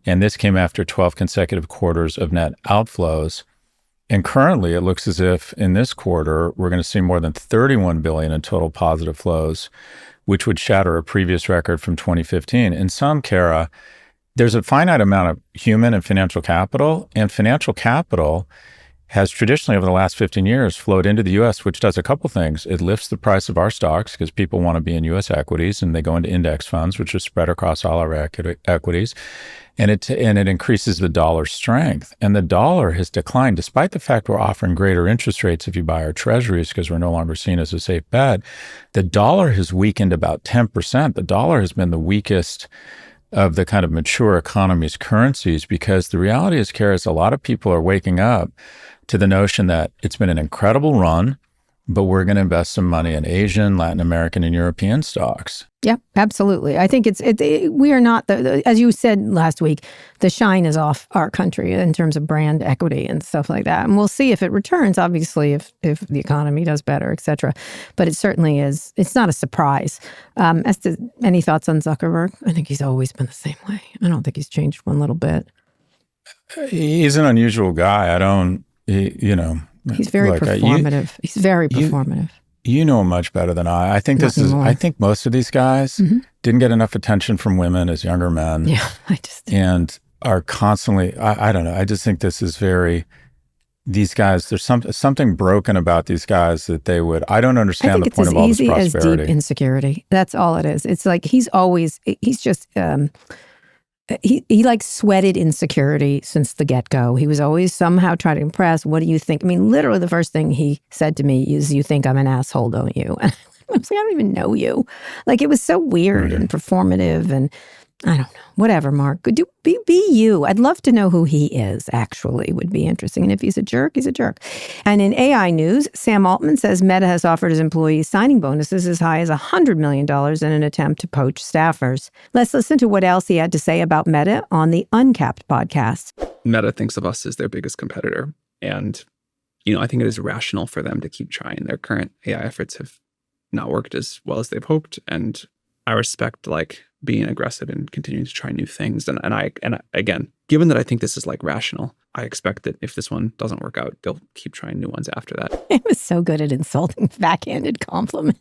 [SPEAKER 2] And this came after 12 consecutive quarters of net outflows. And currently, it looks as if in this quarter, we're going to see more than 31 billion in total positive flows, which would shatter a previous record from 2015. In sum, Kara, there's a finite amount of human and financial capital has traditionally over the last 15 years flowed into the U.S., which does a couple things. It lifts the price of our stocks because people want to be in U.S. equities, and they go into index funds, which are spread across all our equities. And it increases the dollar's strength. And the dollar has declined, despite the fact we're offering greater interest rates if you buy our treasuries because we're no longer seen as a safe bet. The dollar has weakened about 10%. The dollar has been the weakest of the kind of mature economies' currencies because the reality is, Kara, a lot of people are waking up to the notion that it's been an incredible run, but we're going to invest some money in Asian, Latin American, and European stocks.
[SPEAKER 1] Yeah, absolutely. I think we are not, as you said last week, the shine is off our country in terms of brand equity and stuff like that. And we'll see if it returns, obviously, if the economy does better, et cetera. But it certainly is, it's not a surprise. As to any thoughts on Zuckerberg? I think he's always been the same way. I don't think he's changed one little bit.
[SPEAKER 2] He's an unusual guy.
[SPEAKER 1] He's very performative. He's very performative.
[SPEAKER 2] You know him much better than I. I think I think most of these guys didn't get enough attention from women as younger men.
[SPEAKER 1] Yeah,
[SPEAKER 2] and are constantly. I don't know. I just think this is these guys. There's something broken about these guys that they would. I don't understand the point of all this prosperity.
[SPEAKER 1] As deep insecurity. That's all it is. It's like he's just. He like sweated insecurity since the get-go. He was always somehow trying to impress. What do you think? I mean, literally the first thing he said to me is, "You think I'm an asshole, don't you?" And I was like, "I don't even know you." Like, it was so weird and performative, and I don't know. Whatever, Mark. Be you. I'd love to know who he is, actually. Would be interesting. And if he's a jerk, he's a jerk. And in AI news, Sam Altman says Meta has offered his employees signing bonuses as high as $100 million in an attempt to poach staffers. Let's listen to what else he had to say about Meta on the Uncapped podcast.
[SPEAKER 4] Meta thinks of us as their biggest competitor. And, I think it is rational for them to keep trying. Their current AI efforts have not worked as well as they've hoped. And I respect, being aggressive and continuing to try new things. And again, given that I think this is rational, I expect that if this one doesn't work out, they'll keep trying new ones after that.
[SPEAKER 1] He was so good at insulting, backhanded compliment.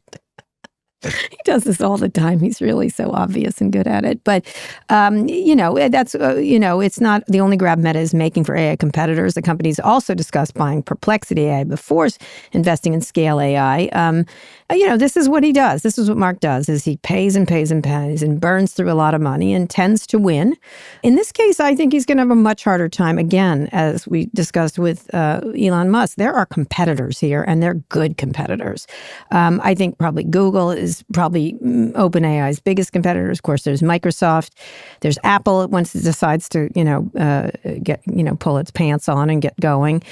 [SPEAKER 1] He does this all the time. He's really so obvious and good at it. But, that's, it's not the only grab Meta is making for AI competitors. The company's also discussed buying Perplexity AI before investing in Scale AI. This is what he does. This is what Mark does, is he pays and pays and pays and burns through a lot of money and tends to win. In this case, I think he's going to have a much harder time, again, as we discussed with Elon Musk. There are competitors here, and they're good competitors. I think probably Google is is probably OpenAI's biggest competitor. Of course, there's Microsoft, there's Apple once it decides to, pull its pants on and get going.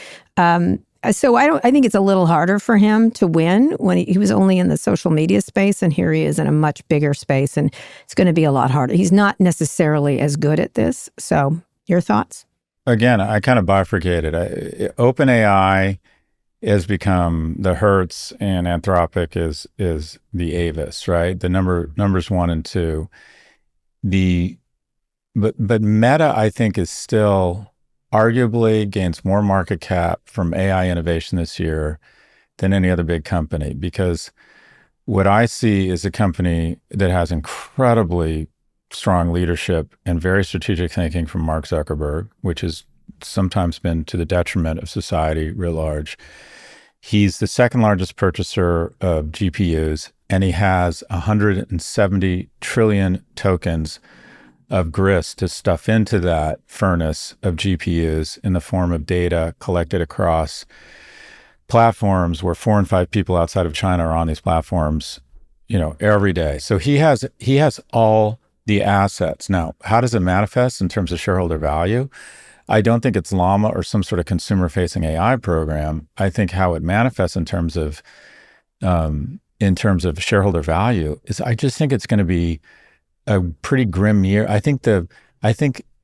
[SPEAKER 1] So I think it's a little harder for him to win when he was only in the social media space, and here he is in a much bigger space, and it's going to be a lot harder. He's not necessarily as good at this. So your thoughts?
[SPEAKER 2] Again, I kind of bifurcated. OpenAI has become the Hertz, and Anthropic is the Avis, right? The numbers 1 and 2. But Meta, I think, is still arguably gains more market cap from AI innovation this year than any other big company, because what I see is a company that has incredibly strong leadership and very strategic thinking from Mark Zuckerberg, which has sometimes been to the detriment of society writ large. He's the second largest purchaser of GPUs, and he has 170 trillion tokens of grist to stuff into that furnace of GPUs in the form of data collected across platforms where 4 and 5 people outside of China are on these platforms, every day. So he has all the assets. Now, how does it manifest in terms of shareholder value? I don't think it's Llama or some sort of consumer-facing AI program. I think how it manifests in terms of shareholder value is, I just think it's going to be a pretty grim year. I think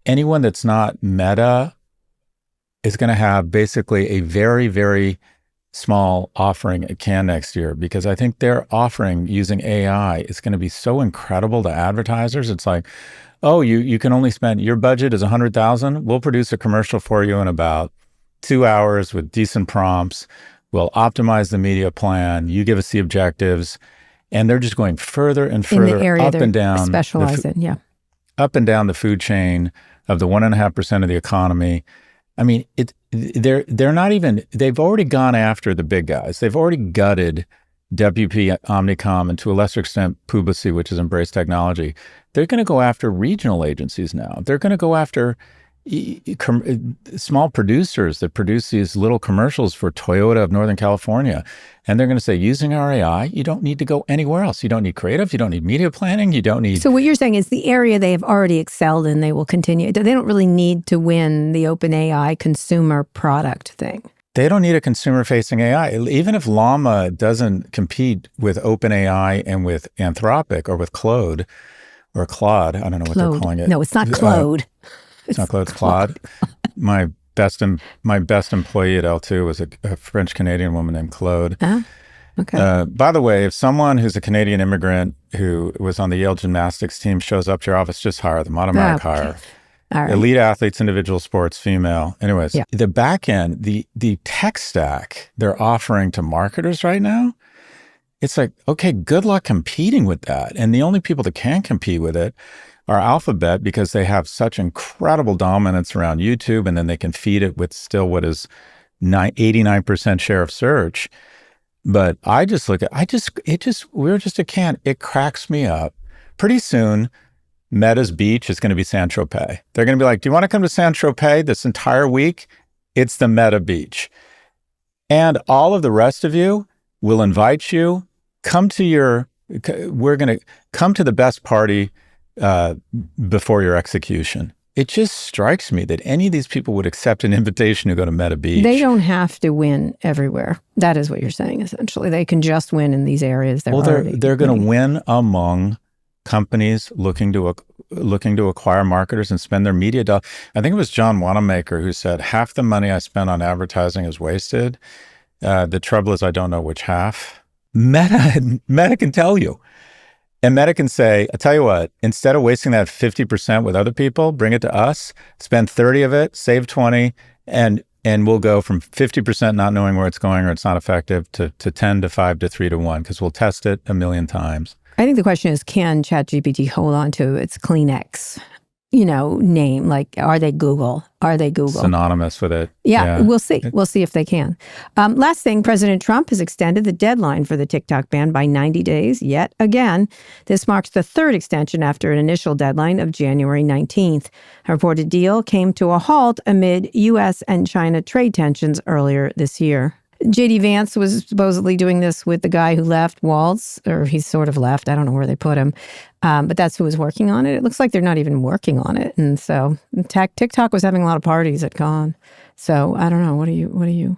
[SPEAKER 2] anyone that's not Meta is going to have basically a very, very small offering at Cannes next year, because I think their offering using AI is going to be so incredible to advertisers. It's like, oh, you can only spend, your budget is $100,000. We'll produce a commercial for you in about 2 hours with decent prompts. We'll optimize the media plan. You give us the objectives. And they're just going further and further up and down, up and down the food chain of the 1.5% of the economy. I mean, they're not even. They've already gone after the big guys. They've already gutted WP, Omnicom, and to a lesser extent Publicis, which has embraced technology. They're going to go after regional agencies now. They're going to go after small producers that produce these little commercials for Toyota of Northern California. And they're going to say, using our AI, you don't need to go anywhere else. You don't need creative. You don't need media planning. You don't need...
[SPEAKER 1] So what you're saying is the area they have already excelled in, they will continue. They don't really need to win the OpenAI consumer product thing.
[SPEAKER 2] They don't need a consumer-facing AI. Even if Llama doesn't compete with OpenAI and with Anthropic or with Claude, I don't know what they're calling it.
[SPEAKER 1] No, it's not Claude.
[SPEAKER 2] It's not Claude, it's Claude. My best employee at L2 was a French-Canadian woman named Claude.
[SPEAKER 1] Okay.
[SPEAKER 2] By the way, if someone who's a Canadian immigrant who was on the Yale gymnastics team shows up to your office, just hire them. Automatic hire.
[SPEAKER 1] All right.
[SPEAKER 2] Elite athletes, individual sports, female. Anyways, The back end, the tech stack they're offering to marketers right now, it's like, okay, good luck competing with that. And the only people that can compete with it are Alphabet, because they have such incredible dominance around YouTube, and then they can feed it with still what is 89% share of search. But I just look at, we're just a can. It cracks me up. Pretty soon, Meta's beach is going to be Saint-Tropez. They're going to be like, do you want to come to Saint-Tropez this entire week? It's the Meta beach. And all of the rest of you will invite you, we're going to come to the best party before your execution. It just strikes me that any of these people would accept an invitation to go to Meta Beach.
[SPEAKER 1] They don't have to win everywhere. That is what you're saying, essentially. They can just win in these areas.
[SPEAKER 2] They're going to win among companies looking to acquire marketers and spend their media dollars. I think it was John Wanamaker who said, half the money I spend on advertising is wasted. The trouble is I don't know which half. Meta can tell you. And Meta can say, I tell you what, instead of wasting that 50% with other people, bring it to us, spend 30 of it, save 20, and we'll go from 50% not knowing where it's going or it's not effective to 10 to 5 to 3 to 1, because we'll test it 1,000,000 times.
[SPEAKER 1] I think the question is, can ChatGPT hold on to its Kleenex, name? Like, are they Google?
[SPEAKER 2] Synonymous with it.
[SPEAKER 1] Yeah, we'll see. We'll see if they can. Last thing, President Trump has extended the deadline for the TikTok ban by 90 days yet again. This marks the third extension after an initial deadline of January 19th. A reported deal came to a halt amid U.S. and China trade tensions earlier this year. J.D. Vance was supposedly doing this with the guy who left, Waltz, or he's sort of left. I don't know where they put him. But that's who was working on it. It looks like they're not even working on it. And so TikTok was having a lot of parties at Con. So I don't know. What do you?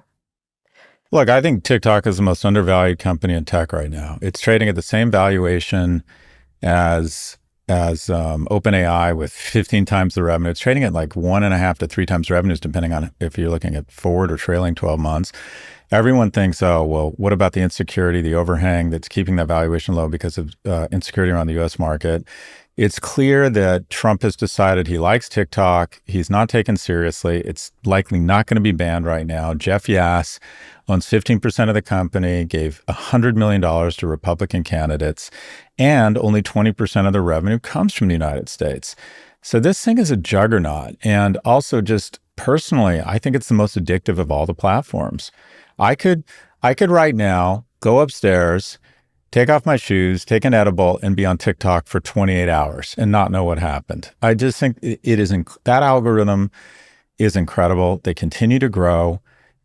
[SPEAKER 2] Look, I think TikTok is the most undervalued company in tech right now. It's trading at the same valuation as OpenAI with 15 times the revenue. It's trading at like 1.5 to 3 times revenues, depending on if you're looking at forward or trailing 12 months. Everyone thinks, oh, well, what about the insecurity, the overhang that's keeping that valuation low because of insecurity around the U.S. market? It's clear that Trump has decided he likes TikTok. He's not taken seriously. It's likely not going to be banned right now. Jeff Yass owns 15% of the company, gave $100 million to Republican candidates, and only 20% of the revenue comes from the United States. So this thing is a juggernaut. And also just personally, I think it's the most addictive of all the platforms. I could right now go upstairs, take off my shoes, take an edible, and be on TikTok for 28 hours and not know what happened. I just think that algorithm is incredible. They continue to grow.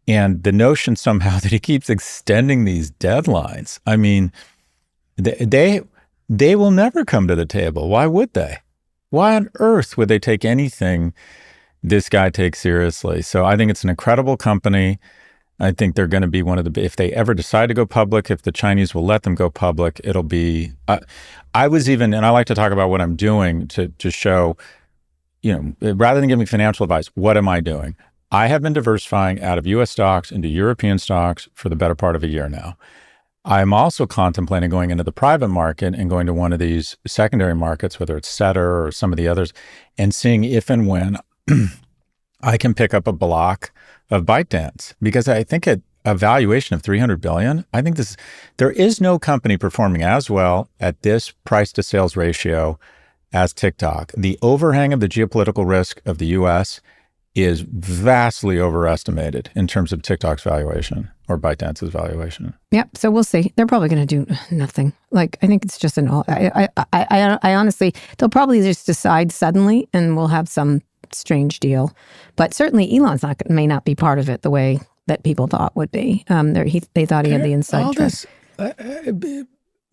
[SPEAKER 2] And the notion somehow that he keeps extending these deadlines, I mean, they will never come to the table. Why would they? Why on earth would they take anything this guy takes seriously? So I think it's an incredible company. I think they're going to be one of the, if they ever decide to go public, if the Chinese will let them go public, it'll be, I was even, and I like to talk about what I'm doing to show, rather than giving financial advice, what am I doing? I have been diversifying out of U.S. stocks into European stocks for the better part of a year now. I'm also contemplating going into the private market and going to one of these secondary markets, whether it's Setter or some of the others, and seeing if and when I can pick up a block of ByteDance, because I think at a valuation of $300 billion, I think there is no company performing as well at this price to sales ratio as TikTok. The overhang of the geopolitical risk of the U.S. is vastly overestimated in terms of TikTok's valuation or ByteDance's valuation.
[SPEAKER 1] Yep. So we'll see. They're probably going to do nothing. Like, I think it's just I honestly, they'll probably just decide suddenly and we'll have some strange deal. But certainly Elon's may not be part of it the way that people thought would be. They thought he had the inside track.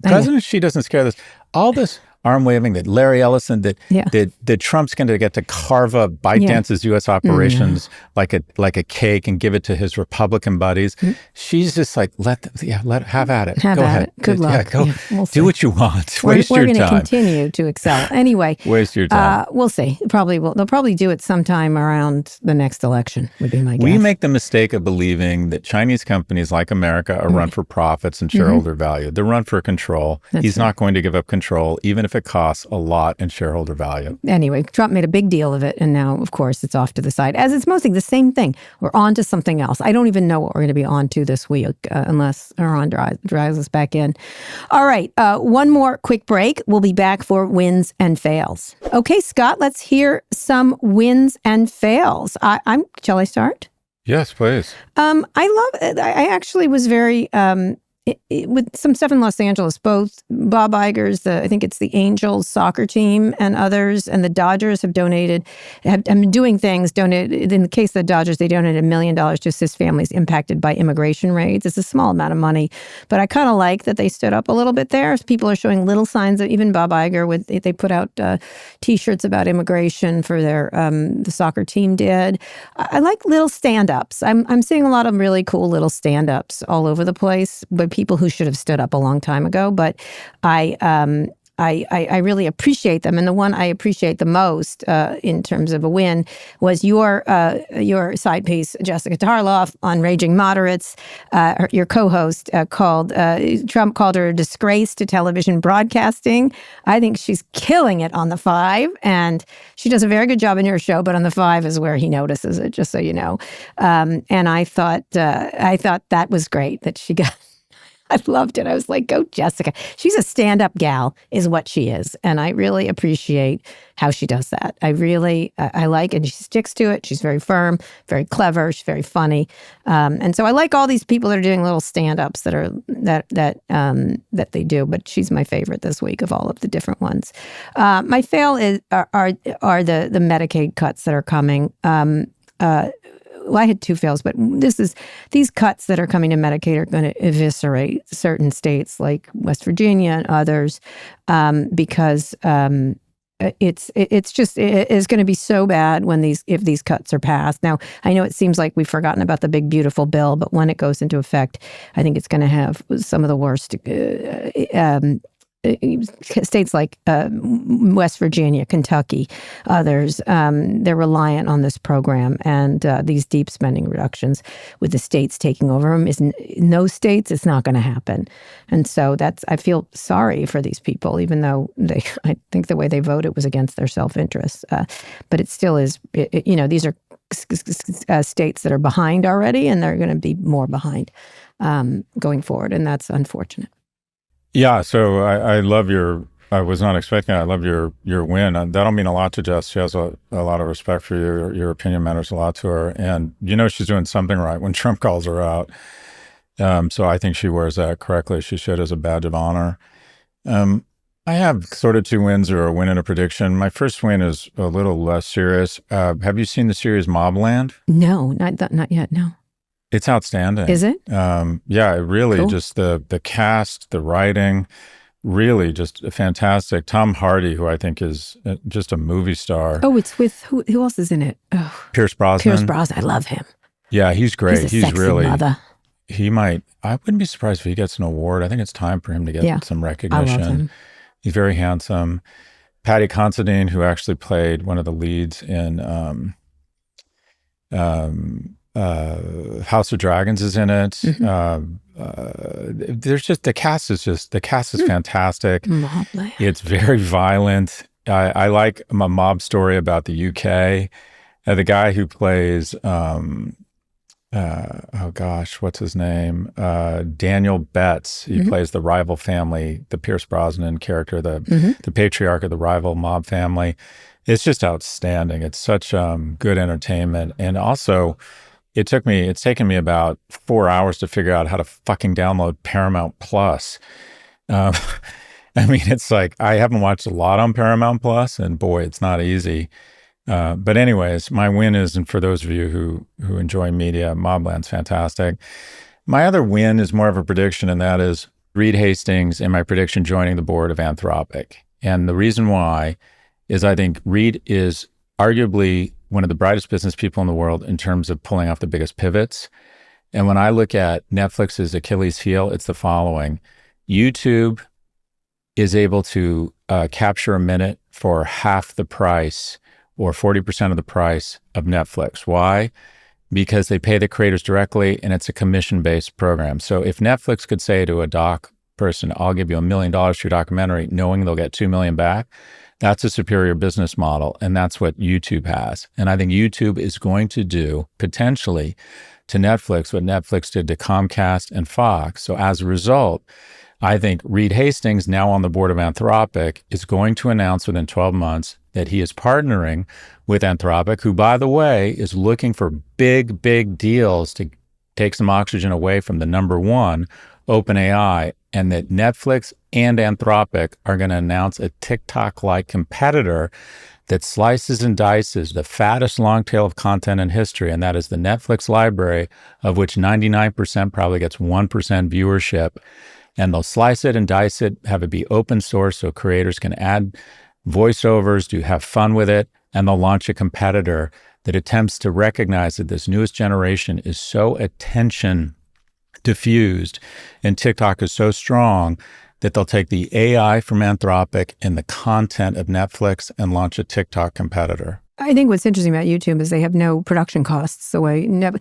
[SPEAKER 2] President Xi doesn't scare this. All this arm waving that Larry Ellison, that Trump's going to get to carve up ByteDance's U.S. operations like a cake and give it to his Republican buddies. Mm-hmm. She's just like, have at it.
[SPEAKER 1] Go ahead. Good luck.
[SPEAKER 2] We'll do what you want. Waste your time.
[SPEAKER 1] We're going to continue to excel. Anyway.
[SPEAKER 2] Waste your time.
[SPEAKER 1] We'll see. They'll probably do it sometime around the next election, would be my guess.
[SPEAKER 2] We make the mistake of believing that Chinese companies like America are run for profits and shareholder value. They're run for control. He's not going to give up control, even if it costs a lot in shareholder value.
[SPEAKER 1] Anyway, Trump made a big deal of it, and now, of course, it's off to the side. As it's mostly the same thing. We're on to something else. I don't even know what we're going to be on to this week, unless Iran drives us back in. All right, one more quick break. We'll be back for wins and fails. Okay, Scott, let's hear some wins and fails. Shall I start?
[SPEAKER 2] Yes, please.
[SPEAKER 1] I actually was very... with some stuff in Los Angeles, both Bob Iger's, I think it's the Angels soccer team and others, and the Dodgers have been doing things. Donated, in the case of the Dodgers, they donated $1 million to assist families impacted by immigration raids. It's a small amount of money, but I kind of like that they stood up a little bit there. People are showing little signs of, even Bob Iger, they put out T-shirts about immigration for the soccer team did. I like little stand-ups. I'm seeing a lot of really cool little stand-ups all over the place, but people who should have stood up a long time ago, but I really appreciate them. And the one I appreciate the most in terms of a win was your side piece, Jessica Tarloff, on Raging Moderates. Your co-host Trump called her a disgrace to television broadcasting. I think she's killing it on the 5, and she does a very good job in her show, but on the 5 is where he notices it, just so you know. And I thought that was great that she got... I loved it. I was like, go Jessica. She's a stand-up gal is what she is. And I really appreciate how she does that. I like it. And she sticks to it. She's very firm, very clever. She's very funny. And so I like all these people that are doing little stand-ups that they do. But she's my favorite this week of all of the different ones. My fail are the Medicaid cuts that are coming. I had two fails, but these cuts that are coming to Medicaid are going to eviscerate certain states like West Virginia and others, because it's going to be so bad if these cuts are passed. Now, I know it seems like we've forgotten about the big beautiful bill, but when it goes into effect, I think it's going to have some of the worst states like West Virginia, Kentucky, others. They're reliant on this program, and these deep spending reductions with the states taking over them in those states, it's not going to happen. And so I feel sorry for these people, even though I think the way they voted was against their self-interest. But it still is, these are states that are behind already, and they're going to be more behind going forward, and that's unfortunate.
[SPEAKER 2] Yeah, so I love I was not expecting it. I love your win. That'll mean a lot to Jess. She has a lot of respect for you. Your opinion matters a lot to her. And she's doing something right when Trump calls her out. So I think she wears that correctly. She should as a badge of honor. I have sort of two wins or a win and a prediction. My first win is a little less serious. Have you seen the series Mobland?
[SPEAKER 1] No, not yet, no.
[SPEAKER 2] It's outstanding.
[SPEAKER 1] Is it?
[SPEAKER 2] Yeah, it really cool. Just the cast, the writing, really just fantastic. Tom Hardy, who I think is just a movie star.
[SPEAKER 1] Oh, it's with who else is in it? Oh,
[SPEAKER 2] Pierce Brosnan.
[SPEAKER 1] I love him.
[SPEAKER 2] Yeah, he's great.
[SPEAKER 1] He's a sexy mother.
[SPEAKER 2] I wouldn't be surprised if he gets an award. I think it's time for him to get some recognition.
[SPEAKER 1] I love him.
[SPEAKER 2] He's very handsome. Patty Considine, who actually played one of the leads in House of Dragons, is in it. There's just the cast is fantastic.
[SPEAKER 1] Mobland.
[SPEAKER 2] It's very violent. I like a mob story about the UK. The guy who plays what's his name? Daniel Betts. He plays the rival family, the Pierce Brosnan character, the patriarch of the rival mob family. It's just outstanding. It's such good entertainment, and also. It's taken me about 4 hours to figure out how to fucking download Paramount Plus. It's like, I haven't watched a lot on Paramount Plus, and boy, it's not easy. But anyways, my win is, and for those of you who enjoy media, Mobland's fantastic. My other win is more of a prediction, and that is Reed Hastings, in my prediction, joining the board of Anthropic. And the reason why is I think Reed is arguably one of the brightest business people in the world in terms of pulling off the biggest pivots. And when I look at Netflix's Achilles heel, it's the following. YouTube is able to capture a minute for half the price or 40% of the price of Netflix. Why? Because they pay the creators directly, and it's a commission-based program. So if Netflix could say to a doc person, I'll give you $1 million for your documentary, knowing they'll get $2 million back, that's a superior business model, and that's what YouTube has. And I think YouTube is going to do, potentially, to Netflix what Netflix did to Comcast and Fox. So as a result, I think Reed Hastings, now on the board of Anthropic, is going to announce within 12 months that he is partnering with Anthropic, who, by the way, is looking for big, big deals to take some oxygen away from the number one, OpenAI, and that Netflix and Anthropic are going to announce a TikTok-like competitor that slices and dices the fattest long tail of content in history, and that is the Netflix library, of which 99% probably gets 1% viewership. And they'll slice it and dice it, have it be open source so creators can add voiceovers, have fun with it, and they'll launch a competitor that attempts to recognize that this newest generation is so attention diffused and TikTok is so strong that they'll take the AI from Anthropic and the content of Netflix and launch a TikTok competitor.
[SPEAKER 1] I think what's interesting about YouTube is they have no production costs. Now,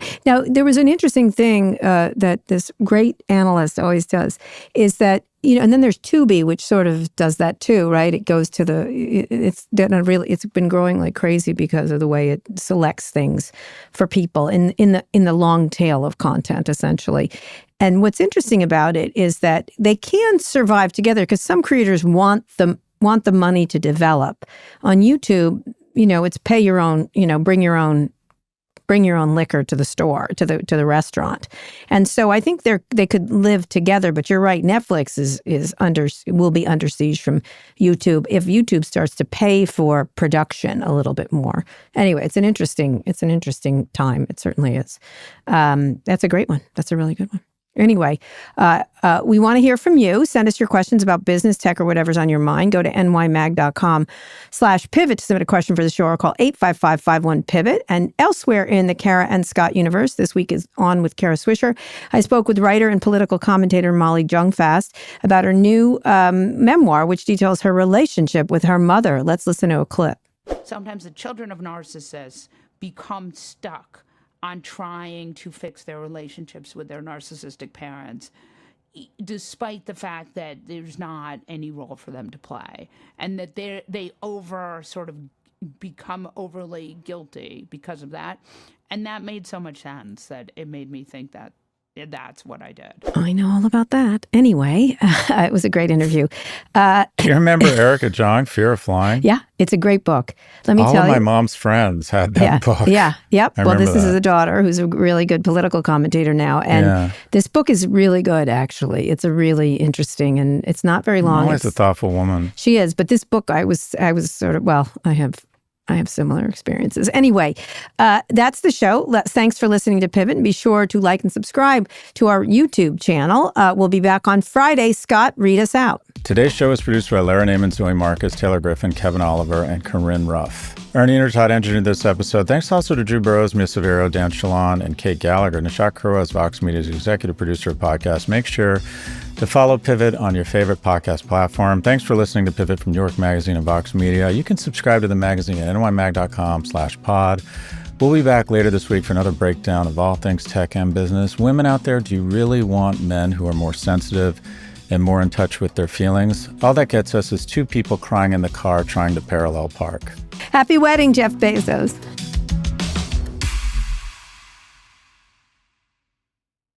[SPEAKER 1] there was an interesting thing that this great analyst always does, is that, and then there's Tubi, which sort of does that too, right? It goes to it's been growing like crazy because of the way it selects things for people in the long tail of content, essentially. And what's interesting about it is that they can survive together because some creators want the money to develop. On YouTube, it's pay your own, bring your own bring your own liquor to the store, to the restaurant. And so I think they could live together, but you're right, Netflix will be under siege from YouTube if YouTube starts to pay for production a little bit more. Anyway, it's an interesting time. It certainly is. That's a great one. That's a really good one. Anyway, we want to hear from you. Send us your questions about business, tech, or whatever's on your mind. Go to nymag.com/pivot to submit a question for the show or call 855-51-PIVOT. And elsewhere in the Kara and Scott universe, this week is On with Kara Swisher. I spoke with writer and political commentator Molly Jong-Fast about her new memoir, which details her relationship with her mother. Let's listen to a clip.
[SPEAKER 5] Sometimes the children of narcissists become stuck on trying to fix their relationships with their narcissistic parents, despite the fact that there's not any role for them to play, and that they become overly guilty because of that. And that made so much sense that it made me think that that's what I did.
[SPEAKER 1] I know all about that. Anyway, it was a great interview.
[SPEAKER 2] Do you remember Erica Jong, Fear of Flying?
[SPEAKER 1] Yeah, it's a great book. Let me tell you.
[SPEAKER 2] All of my mom's friends had that book.
[SPEAKER 1] Yeah, yep. Well, this is
[SPEAKER 2] that.
[SPEAKER 1] a daughter who's a really good political commentator now. And this book is really good, actually. It's a really interesting, and it's not very long.
[SPEAKER 2] Always a thoughtful woman.
[SPEAKER 1] She is. But this book, I was sort of, well, I have similar experiences. Anyway, that's the show. Thanks for listening to Pivot, and be sure to like and subscribe to our YouTube channel. We'll be back on Friday. Scott, read us out.
[SPEAKER 2] Today's show is produced by Lara Naaman, Zoë Marcus, Taylor Griffin, Kevin Oliver, and Corinne Ruff. Ernie Indradat engineered this episode. Thanks also to Drew Burrows, Mia Silverio, Dan Chiolan, and Kate Gallagher. Nishat Kurwa is Vox Media's executive producer of podcasts. Make sure to follow Pivot on your favorite podcast platform. Thanks for listening to Pivot from New York Magazine and Vox Media. You can subscribe to the magazine at nymag.com/pod. We'll be back later this week for another breakdown of all things tech and business. Women out there, do you really want men who are more sensitive and more in touch with their feelings? All that gets us is two people crying in the car trying to parallel park.
[SPEAKER 1] Happy wedding, Jeff Bezos.